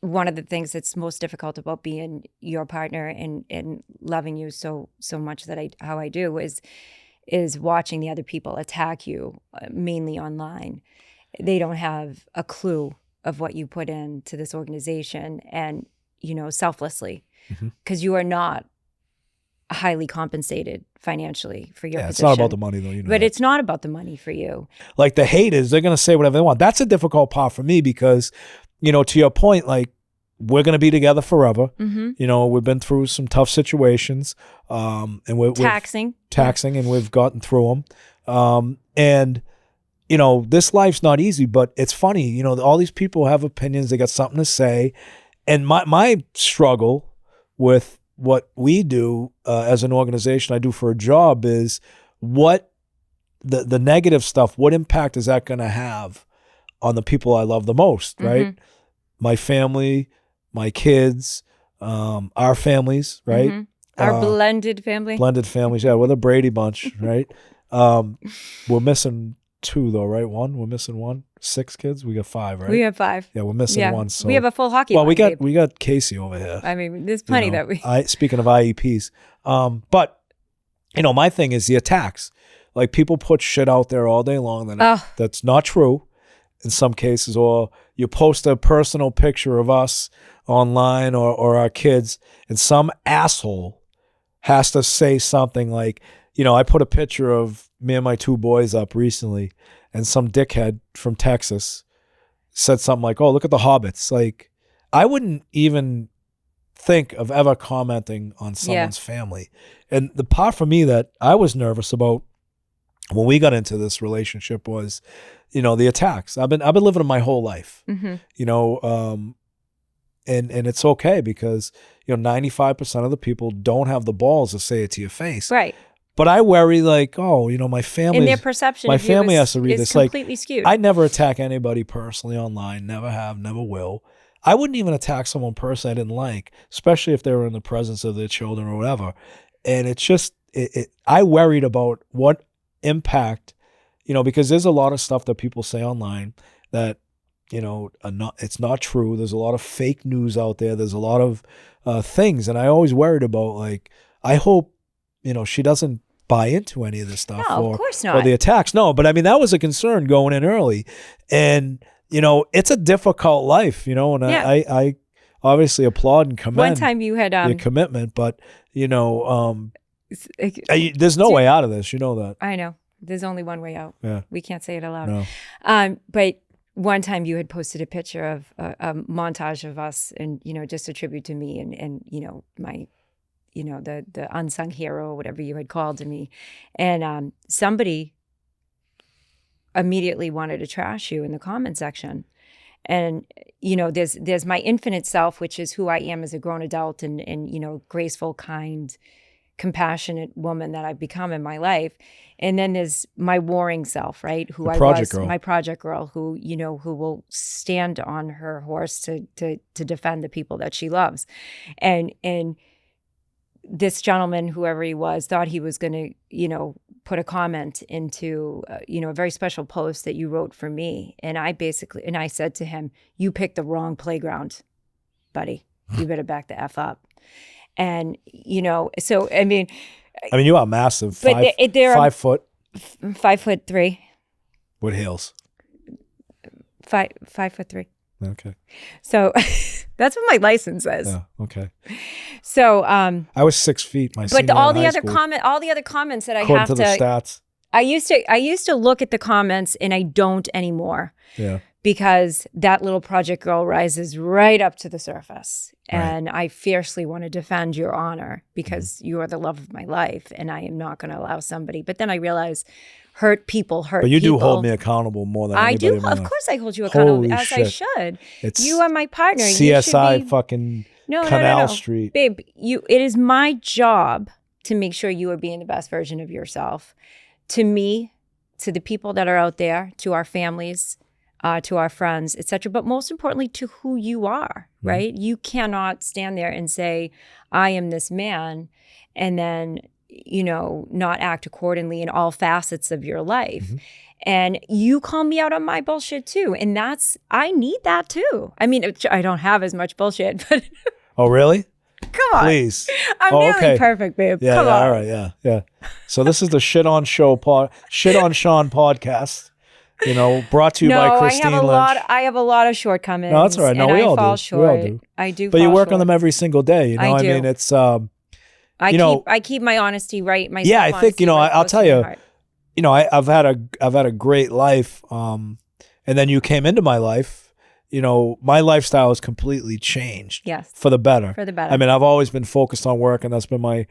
[SPEAKER 4] one of the things that's most difficult about being your partner and loving you so much that how I do is watching the other people attack you, mainly online. They don't have a clue of what you put into this organization, and selflessly, because you are not highly compensated financially for your position.
[SPEAKER 1] It's not about the money though,
[SPEAKER 4] but it's not about the money for you.
[SPEAKER 1] Like the haters, they're going to say whatever they want. That's a difficult part for me because, to your point, like we're going to be together forever. We've been through some tough situations, and we're
[SPEAKER 4] taxing,
[SPEAKER 1] and we've gotten through them. And this life's not easy, but it's funny. All these people have opinions. They got something to say. And my struggle with what we do as an organization, I do for a job, is what the negative stuff, what impact is that going to have on the people I love the most, right? My family, my kids, our families, right?
[SPEAKER 4] Our blended family.
[SPEAKER 1] Blended families, yeah. We're the Brady Bunch, right? We're missing 2 though, right? We're missing 1. 6 kids? We got 5, right?
[SPEAKER 4] We have 5.
[SPEAKER 1] Yeah, we're missing 1. So
[SPEAKER 4] we have a full hockey
[SPEAKER 1] line,
[SPEAKER 4] babe.
[SPEAKER 1] we got Casey over here.
[SPEAKER 4] I mean, there's plenty that we...
[SPEAKER 1] Speaking of IEPs. But, my thing is the attacks. Like people put shit out there all day long that's not true in some cases, or you post a personal picture of us online or our kids, and some asshole has to say something like, I put a picture of me and my 2 boys up recently, and some dickhead from Texas said something like, oh, look at the hobbits. Like, I wouldn't even think of ever commenting on someone's family. And the part for me that I was nervous about when we got into this relationship was, the attacks. I've been living it my whole life. and it's okay because, 95% of the people don't have the balls to say it to your face.
[SPEAKER 4] Right.
[SPEAKER 1] But I worry like, my family,
[SPEAKER 4] And their perception of you
[SPEAKER 1] has to read
[SPEAKER 4] is
[SPEAKER 1] this.
[SPEAKER 4] completely skewed.
[SPEAKER 1] I never attack anybody personally online. Never have, never will. I wouldn't even attack someone personally I didn't like, especially if they were in the presence of their children or whatever. And it's just, I worried about what impact, because there's a lot of stuff that people say online that, it's not true. There's a lot of fake news out there. There's a lot of things. And I always worried about, like, I hope, she doesn't buy into any of this stuff.
[SPEAKER 4] No, of course not.
[SPEAKER 1] Or the attacks. No, but I mean, that was a concern going in early. And, it's a difficult life, and I obviously applaud and commend
[SPEAKER 4] One time you had
[SPEAKER 1] your commitment, but, there's no way out of this. You know that.
[SPEAKER 4] I know. There's only one way out.
[SPEAKER 1] Yeah.
[SPEAKER 4] We can't say it aloud.
[SPEAKER 1] No.
[SPEAKER 4] But one time you had posted a picture of a montage of us and, just a tribute to me and my, the unsung hero, whatever you had called to me. And somebody immediately wanted to trash you in the comment section. And, there's my infinite self, which is who I am as a grown adult and graceful, kind, compassionate woman that I've become in my life. And then there's my warring self, right? Who I was, my project girl, who, who will stand on her horse to defend the people that she loves. And this gentleman, whoever he was, thought he was going to, put a comment into, a very special post that you wrote for me. And I said to him, you picked the wrong playground, buddy. You better back the F up. And, so, I mean,
[SPEAKER 1] you are massive.
[SPEAKER 4] But
[SPEAKER 1] 5 foot.
[SPEAKER 4] 5'3".
[SPEAKER 1] With heels.
[SPEAKER 4] 5'3".
[SPEAKER 1] Okay.
[SPEAKER 4] So that's what my license says.
[SPEAKER 1] Yeah. Okay.
[SPEAKER 4] So
[SPEAKER 1] I was 6 feet.
[SPEAKER 4] But all the other comments that I
[SPEAKER 1] according
[SPEAKER 4] have
[SPEAKER 1] to the stats.
[SPEAKER 4] I used to look at the comments and I don't anymore.
[SPEAKER 1] Yeah.
[SPEAKER 4] Because that little project girl rises right up to the surface.
[SPEAKER 1] Right.
[SPEAKER 4] And I fiercely want to defend your honor because you are the love of my life and I am not going to allow somebody. But then I realize hurt people.
[SPEAKER 1] But you do hold me accountable more than
[SPEAKER 4] I
[SPEAKER 1] anybody.
[SPEAKER 4] do. Of course I hold you accountable as I should. You are my partner.
[SPEAKER 1] CSI fucking Canal Street.
[SPEAKER 4] Babe, it is my job to make sure you are being the best version of yourself. To me, to the people that are out there, to our families, to our friends, etc. But most importantly, to who you are, right? You cannot stand there and say, I am this man, and then, not act accordingly in all facets of your life. And you call me out on my bullshit too. And I need that too. I mean, I don't have as much bullshit, but.
[SPEAKER 1] Oh, really?
[SPEAKER 4] Come on.
[SPEAKER 1] Please.
[SPEAKER 4] I'm nearly perfect, babe.
[SPEAKER 1] Yeah,
[SPEAKER 4] Come on.
[SPEAKER 1] All right. Yeah. So this is the Shit on Sean podcast. Brought to you by Christine Lynch.
[SPEAKER 4] I have a lot of shortcomings.
[SPEAKER 1] No, that's all right. No, we all
[SPEAKER 4] fall
[SPEAKER 1] do.
[SPEAKER 4] Short.
[SPEAKER 1] We all do.
[SPEAKER 4] I do.
[SPEAKER 1] But you work on them every single day.
[SPEAKER 4] I do.
[SPEAKER 1] I mean, it's.
[SPEAKER 4] I keep my honesty right. My
[SPEAKER 1] yeah, I think I'll tell you. I've had a great life. And then you came into my life. My lifestyle has completely changed.
[SPEAKER 4] Yes.
[SPEAKER 1] For the better.
[SPEAKER 4] For the better.
[SPEAKER 1] I mean, I've always been focused on work, and that's been my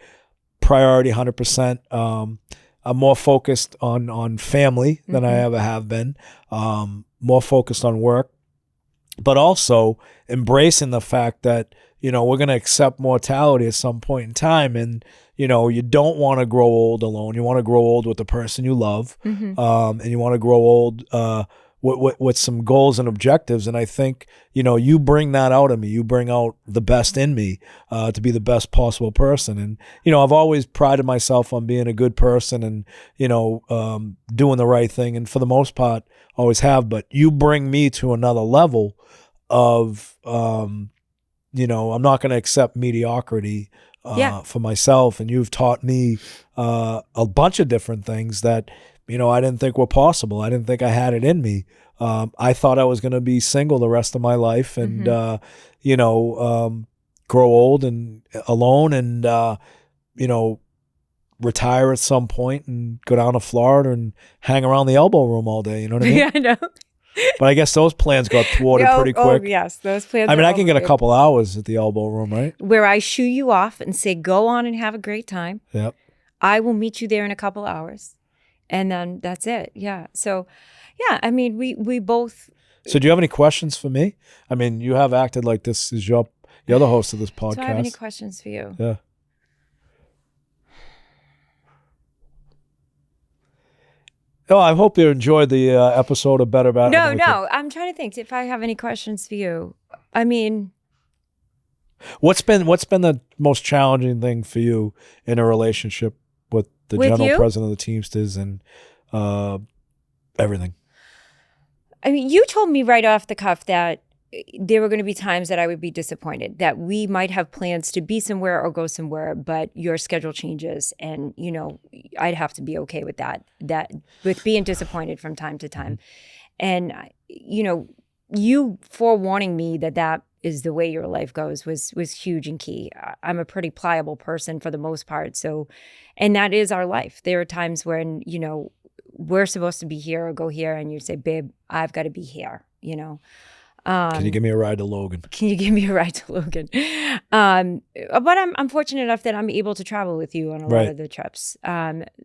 [SPEAKER 1] priority, 100%. I'm more focused on family than I ever have been. More focused on work, but also embracing the fact that, we're going to accept mortality at some point in time. And, you don't want to grow old alone. You want to grow old with the person you love. And you want to grow old with some goals and objectives. And I think, you bring that out of me. You bring out the best in me to be the best possible person. And, I've always prided myself on being a good person and, doing the right thing. And for the most part, always have. But you bring me to another level of, I'm not going to accept mediocrity for myself. And you've taught me a bunch of different things that, I didn't think were possible. I didn't think I had it in me. I thought I was going to be single the rest of my life and, grow old and alone and, retire at some point and go down to Florida and hang around the elbow room all day. You know what I mean?
[SPEAKER 4] Yeah, I know.
[SPEAKER 1] But I guess those plans got thwarted pretty quick.
[SPEAKER 4] Oh, yes. Those plans
[SPEAKER 1] I mean, I can get a couple hours at the elbow room, right?
[SPEAKER 4] Where I shoo you off and say, go on and have a great time.
[SPEAKER 1] Yep.
[SPEAKER 4] I will meet you there in a couple hours. And then that's it. Yeah. So, yeah, I mean, we both
[SPEAKER 1] So do you have any questions for me? I mean, you have acted like this is you're the host of this podcast.
[SPEAKER 4] Do I have any questions for you?
[SPEAKER 1] Yeah. Oh, I hope you enjoyed the episode of Better About.
[SPEAKER 4] No. I'm trying to think if I have any questions for you. I mean,
[SPEAKER 1] what's been the most challenging thing for you in a relationship with the general president of the Teamsters and everything?
[SPEAKER 4] I mean, you told me right off the cuff that there were going to be times that I would be disappointed, that we might have plans to be somewhere or go somewhere, but your schedule changes, and I'd have to be okay with that with being disappointed from time to time. And you forewarning me that is the way your life goes was huge and key. I'm a pretty pliable person for the most part, and that is our life. There are times when we're supposed to be here or go here, and you say, babe, I've got to be here,
[SPEAKER 1] Can you give me a ride to Logan?
[SPEAKER 4] But I'm fortunate enough that I'm able to travel with you on a lot of the trips.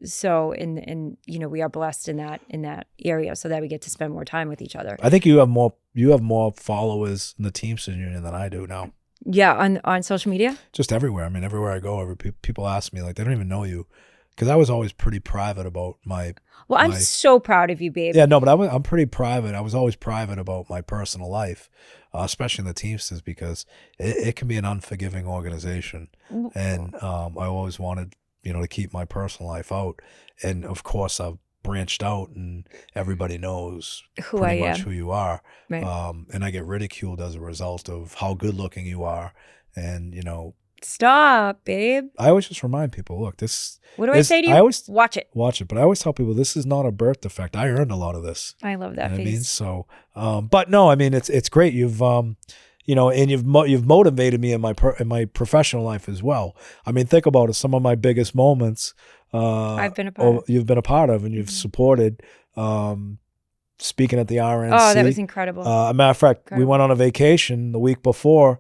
[SPEAKER 4] So we are blessed in that area, so that we get to spend more time with each other.
[SPEAKER 1] I think you have more followers in the Teamsters Union than I do now.
[SPEAKER 4] Yeah, on social media?
[SPEAKER 1] Just everywhere. I mean, everywhere I go, people ask me, like, they don't even know you. Because I was always pretty private about my...
[SPEAKER 4] Well, I'm so proud of you, babe.
[SPEAKER 1] Yeah, no, but I'm pretty private. I was always private about my personal life, especially in the Teamsters, because it can be an unforgiving organization. And I always wanted, to keep my personal life out. And, of course, I've branched out, and everybody knows pretty much who you are.
[SPEAKER 4] Right.
[SPEAKER 1] And I get ridiculed as a result of how good-looking you are. And,
[SPEAKER 4] Stop, babe.
[SPEAKER 1] I always just remind people, look,
[SPEAKER 4] what do I say to you? Watch it.
[SPEAKER 1] But I always tell people this is not a birth defect. I earned a lot of this.
[SPEAKER 4] I love that face.
[SPEAKER 1] I mean, so, but no, I mean, it's great. You've, and you've motivated me in my professional life as well. I mean, think about it. Some of my biggest moments,
[SPEAKER 4] I've been a part of.
[SPEAKER 1] You've been a part of, and you've supported, speaking at the RNC.
[SPEAKER 4] Oh, that was incredible.
[SPEAKER 1] A matter of fact, we went on a vacation the week before,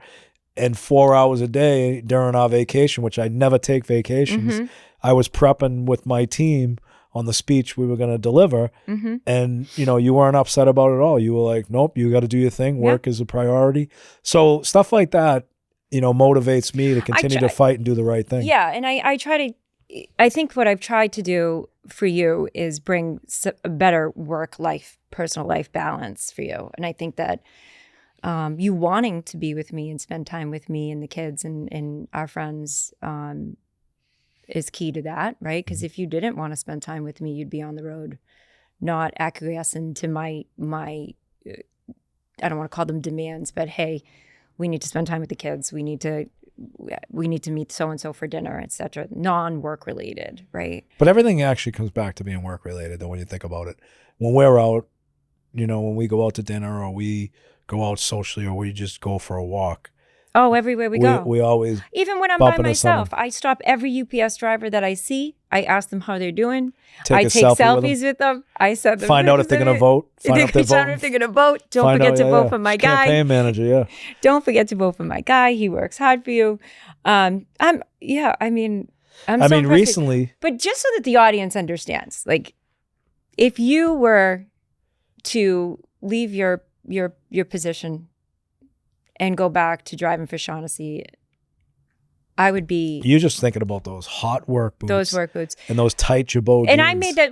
[SPEAKER 1] and 4 hours a day during our vacation, which I never take vacations, I was prepping with my team on the speech we were going to deliver. And, you weren't upset about it at all. You were like, nope, you got to do your thing. Work is a priority. So stuff like that, motivates me to continue to fight and do the right thing.
[SPEAKER 4] Yeah. And I think what I've tried to do for you is bring a better work-life, personal life balance for you. And I think that you wanting to be with me and spend time with me and the kids and our friends is key to that, right? Because if you didn't want to spend time with me, you'd be on the road, not acquiescing to my I don't want to call them demands, but hey, we need to spend time with the kids. We need to meet so-and-so for dinner, etc. Non-work related, right?
[SPEAKER 1] But everything actually comes back to being work related, though, when you think about it. When we're out, when we go out to dinner, or we go out socially, or we just go for a walk.
[SPEAKER 4] Oh, everywhere we go.
[SPEAKER 1] We always...
[SPEAKER 4] Even when I'm by myself, I stop every UPS driver that I see. I ask them how they're doing. I take selfies with them. I send them
[SPEAKER 1] find out if they're going to vote.
[SPEAKER 4] Find out if they're going to vote. Don't forget to vote for my guy.
[SPEAKER 1] Campaign manager, yeah.
[SPEAKER 4] Don't forget to vote for my guy. He works hard for you. I'm
[SPEAKER 1] recently...
[SPEAKER 4] But just so that the audience understands, like, if you were to leave your position and go back to driving for Shaughnessy, I would be...
[SPEAKER 1] You're just thinking about those hot work boots.
[SPEAKER 4] Those work boots.
[SPEAKER 1] And those tight Jabot jeans.
[SPEAKER 4] And I made that,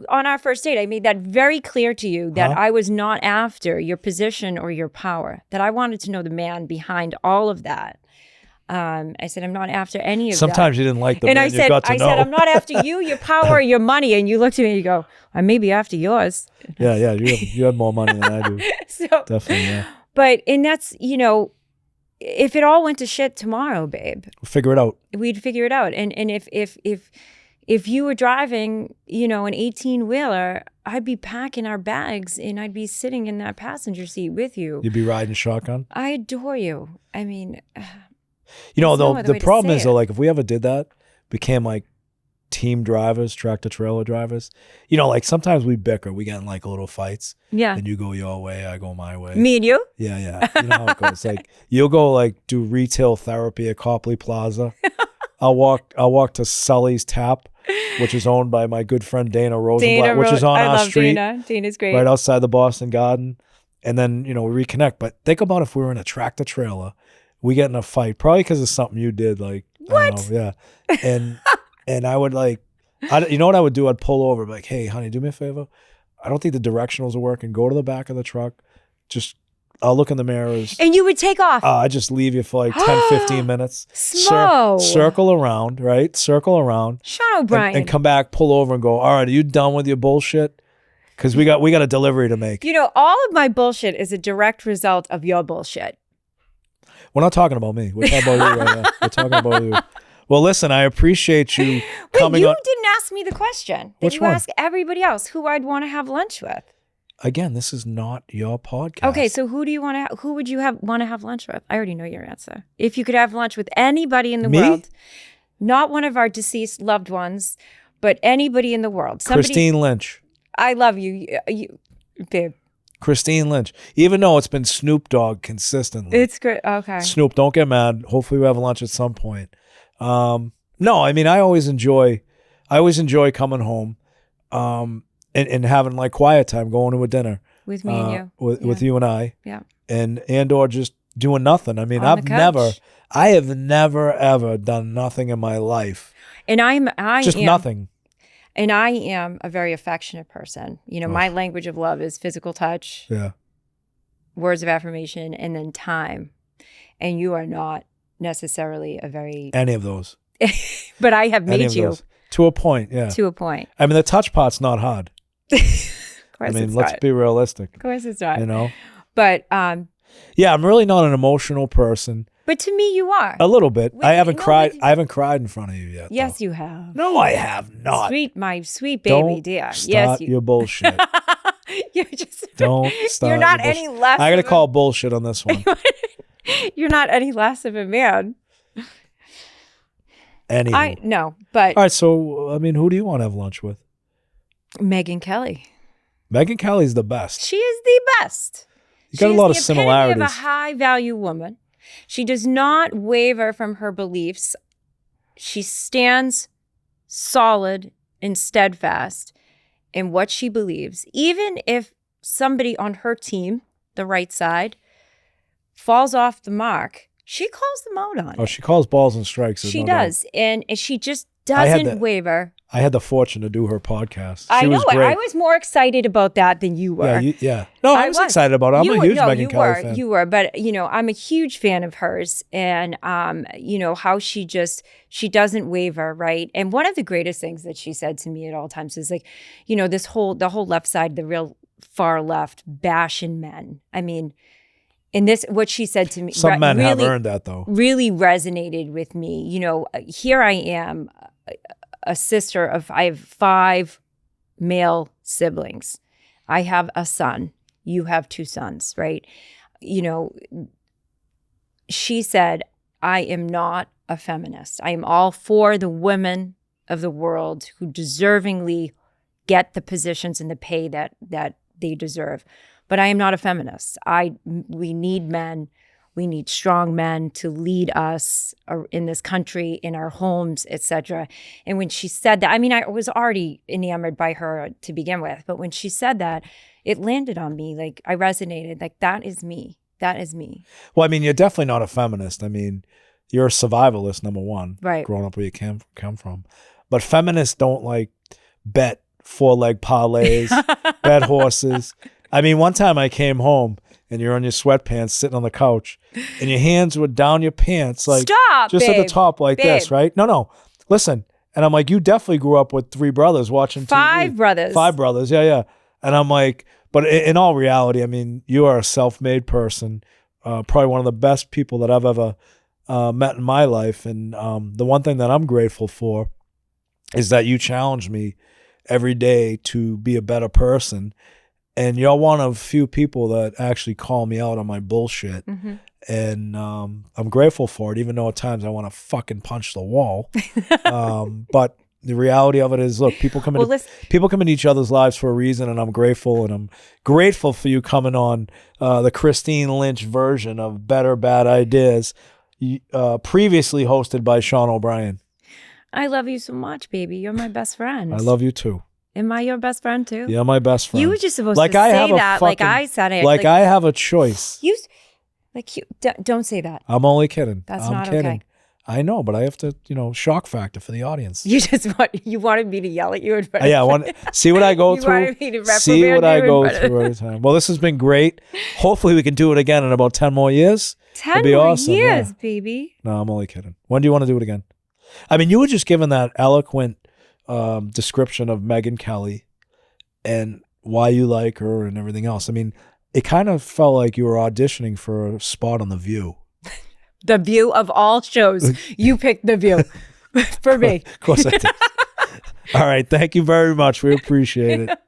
[SPEAKER 4] on our first date, I made that very clear to you that I was not after your position or your power, that I wanted to know the man behind all of that. I said, I'm not after any of that.
[SPEAKER 1] Sometimes you didn't like the man you got to know.
[SPEAKER 4] I said, I'm not after you, your power, or your money. And you looked at me and you go, I may be after yours.
[SPEAKER 1] Yeah, you have more money than I do.
[SPEAKER 4] So,
[SPEAKER 1] definitely, yeah.
[SPEAKER 4] But, and that's, if it all went to shit tomorrow, babe,
[SPEAKER 1] we'll figure it out.
[SPEAKER 4] We'd figure it out. And if you were driving, an 18-wheeler, I'd be packing our bags and I'd be sitting in that passenger seat with you.
[SPEAKER 1] You'd be riding shotgun?
[SPEAKER 4] I adore you. I mean,
[SPEAKER 1] the problem is, though, like, if we ever did that, became like team drivers, tractor trailer drivers, like sometimes we bicker, we get in like little fights.
[SPEAKER 4] Yeah.
[SPEAKER 1] And you go your way, I go my way.
[SPEAKER 4] Me and you?
[SPEAKER 1] Yeah. You know how it goes. Like, you'll go like do retail therapy at Copley Plaza. I'll walk to Sully's Tap, which is owned by my good friend Dana Rosenblatt, which is on our street.
[SPEAKER 4] Dana's great.
[SPEAKER 1] Right outside the Boston Garden. and then, we reconnect. But think about if we were in a tractor trailer, we get in a fight, probably because of something you did. Like, I don't know, yeah. And I would you know what I would do? I'd pull over, like, hey, honey, do me a favor. I don't think the directionals are working. Go to the back of the truck. I'll look in the mirrors.
[SPEAKER 4] And you would take off.
[SPEAKER 1] I just leave you for like 10, 15 minutes.
[SPEAKER 4] Smo.
[SPEAKER 1] Circle around, right? Circle around.
[SPEAKER 4] Sean O'Brien.
[SPEAKER 1] And come back, pull over and go, all right, are you done with your bullshit? Because we got a delivery to make.
[SPEAKER 4] All of my bullshit is a direct result of your bullshit.
[SPEAKER 1] We're not talking about me. We're talking about you right now. We're talking about you. Well, listen, I appreciate you coming on.
[SPEAKER 4] You didn't ask me the question.
[SPEAKER 1] Which
[SPEAKER 4] you
[SPEAKER 1] one?
[SPEAKER 4] ask everybody else who I'd want to have lunch with.
[SPEAKER 1] Again, this is not your podcast.
[SPEAKER 4] Okay, so who would you want to have lunch with? I already know your answer. If you could have lunch with anybody in the world, not one of our deceased loved ones, but anybody in the world.
[SPEAKER 1] Christine Lynch.
[SPEAKER 4] I love you, babe.
[SPEAKER 1] Christine Lynch. Even though it's been Snoop Dogg consistently.
[SPEAKER 4] It's good. Okay.
[SPEAKER 1] Snoop, don't get mad. Hopefully we have lunch at some point. No, I mean, I always enjoy coming home, and having like quiet time, going to a dinner
[SPEAKER 4] with me and you,
[SPEAKER 1] with you and I,
[SPEAKER 4] yeah,
[SPEAKER 1] and or just doing nothing. I mean, I have never ever done nothing in my life,
[SPEAKER 4] and I am
[SPEAKER 1] nothing.
[SPEAKER 4] And I am a very affectionate person. My language of love is physical touch, words of affirmation, and then time. And you are not necessarily
[SPEAKER 1] any of those.
[SPEAKER 4] But I have made you.
[SPEAKER 1] Those. To a point, yeah.
[SPEAKER 4] To a point.
[SPEAKER 1] I mean, the touch part's not hard.
[SPEAKER 4] Of course
[SPEAKER 1] let's be realistic.
[SPEAKER 4] Of course it's not.
[SPEAKER 1] But yeah, I'm really not an emotional person.
[SPEAKER 4] But to me, you are.
[SPEAKER 1] A little bit. I haven't cried in front of you yet.
[SPEAKER 4] Yes,
[SPEAKER 1] though.
[SPEAKER 4] you have.
[SPEAKER 1] No, I have not.
[SPEAKER 4] My sweet baby,
[SPEAKER 1] Don't
[SPEAKER 4] dear.
[SPEAKER 1] Start your bullshit. Don't start.
[SPEAKER 4] You're not any less.
[SPEAKER 1] I gotta call bullshit on this one.
[SPEAKER 4] You're not any less of a man.
[SPEAKER 1] No,
[SPEAKER 4] but
[SPEAKER 1] all right. So, I mean, who do you want to have lunch with?
[SPEAKER 4] Megyn Kelly.
[SPEAKER 1] Megyn Kelly's the best.
[SPEAKER 4] She is the best.
[SPEAKER 1] You got a lot of similarities.
[SPEAKER 4] She is the epitome of a high-value woman. She does not waver from her beliefs. She stands solid and steadfast in what she believes. Even if somebody on her team, the right side, falls off the mark, she calls them out on it.
[SPEAKER 1] Oh, she calls balls and strikes.
[SPEAKER 4] She does. And she just doesn't waver.
[SPEAKER 1] I had the fortune to do her podcast.
[SPEAKER 4] I know it. I was more excited about that than you were.
[SPEAKER 1] Yeah. No, I was excited about it. I'm a huge Megyn Kelly fan.
[SPEAKER 4] You were, but I'm a huge fan of hers, and how she doesn't waver, right? And one of the greatest things that she said to me at all times is like, the whole left side, the real far left, bashing men. I mean, and this, what she said to me,
[SPEAKER 1] some men have earned that though.
[SPEAKER 4] Really resonated with me. Here I am, a sister I have 5 male siblings. I have a son. You have 2 sons, right? She said, I am not a feminist. I am all for the women of the world who deservingly get the positions and the pay that they deserve. But I am not a feminist. We need men. We need strong men to lead us in this country, in our homes, etc. And when she said that, I mean, I was already enamored by her to begin with. But when she said that, it landed on me. Like, I resonated. Like, that is me. That is me.
[SPEAKER 1] Well, I mean, you're definitely not a feminist. I mean, you're a survivalist, number one.
[SPEAKER 4] Right.
[SPEAKER 1] Growing up where you come from. But feminists don't, like, bet 4-leg parlays, bet horses. I mean, one time I came home and you're on your sweatpants sitting on the couch and your hands were down your pants, like
[SPEAKER 4] stop,
[SPEAKER 1] just
[SPEAKER 4] babe.
[SPEAKER 1] at the top like this, right? No. Listen. And I'm like, you definitely grew up with 3 brothers watching TV.
[SPEAKER 4] 5 brothers.
[SPEAKER 1] 5 brothers. Yeah. And I'm like, but in all reality, I mean, you are a self-made person, probably one of the best people that I've ever met in my life. And the one thing that I'm grateful for is that you challenge me every day to be a better person. And you're one of few people that actually call me out on my bullshit. Mm-hmm. And I'm grateful for it, even though at times I want to fucking punch the wall. But the reality of it is, look, people come into each other's lives for a reason, and I'm grateful. And I'm grateful for you coming on the Christine Lynch version of Better Bad Ideas, previously hosted by Sean O'Brien.
[SPEAKER 4] I love you so much, baby. You're my best friend.
[SPEAKER 1] I love you too.
[SPEAKER 4] Am I your best friend too?
[SPEAKER 1] You're my best friend.
[SPEAKER 4] You were just supposed
[SPEAKER 1] like
[SPEAKER 4] to
[SPEAKER 1] I
[SPEAKER 4] say
[SPEAKER 1] have a
[SPEAKER 4] that, like
[SPEAKER 1] fucking-
[SPEAKER 4] I said it.
[SPEAKER 1] Like I have a choice.
[SPEAKER 4] Don't say that.
[SPEAKER 1] I'm only kidding.
[SPEAKER 4] That's
[SPEAKER 1] I'm
[SPEAKER 4] not
[SPEAKER 1] kidding.
[SPEAKER 4] okay.
[SPEAKER 1] I know, but I have to, shock factor for the audience.
[SPEAKER 4] You wanted me to yell at you in front.
[SPEAKER 1] Yeah, I want see what I go
[SPEAKER 4] You
[SPEAKER 1] through.
[SPEAKER 4] wanted me to
[SPEAKER 1] See
[SPEAKER 4] reprimand
[SPEAKER 1] what I
[SPEAKER 4] you in
[SPEAKER 1] go
[SPEAKER 4] front of-
[SPEAKER 1] through every time. Well, this has been great. Hopefully, we can do it again in about 10 more years.
[SPEAKER 4] 10
[SPEAKER 1] It'd be
[SPEAKER 4] more
[SPEAKER 1] awesome,
[SPEAKER 4] years,
[SPEAKER 1] yeah.
[SPEAKER 4] baby.
[SPEAKER 1] No, I'm only kidding. When do you want to do it again? I mean, you were just given that eloquent description of Megyn Kelly and why you like her and everything else. I mean, it kind of felt like you were auditioning for a spot on The View.
[SPEAKER 4] The View of all shows, you picked The View for me.
[SPEAKER 1] Of course I did. All right. Thank you very much. We appreciate it.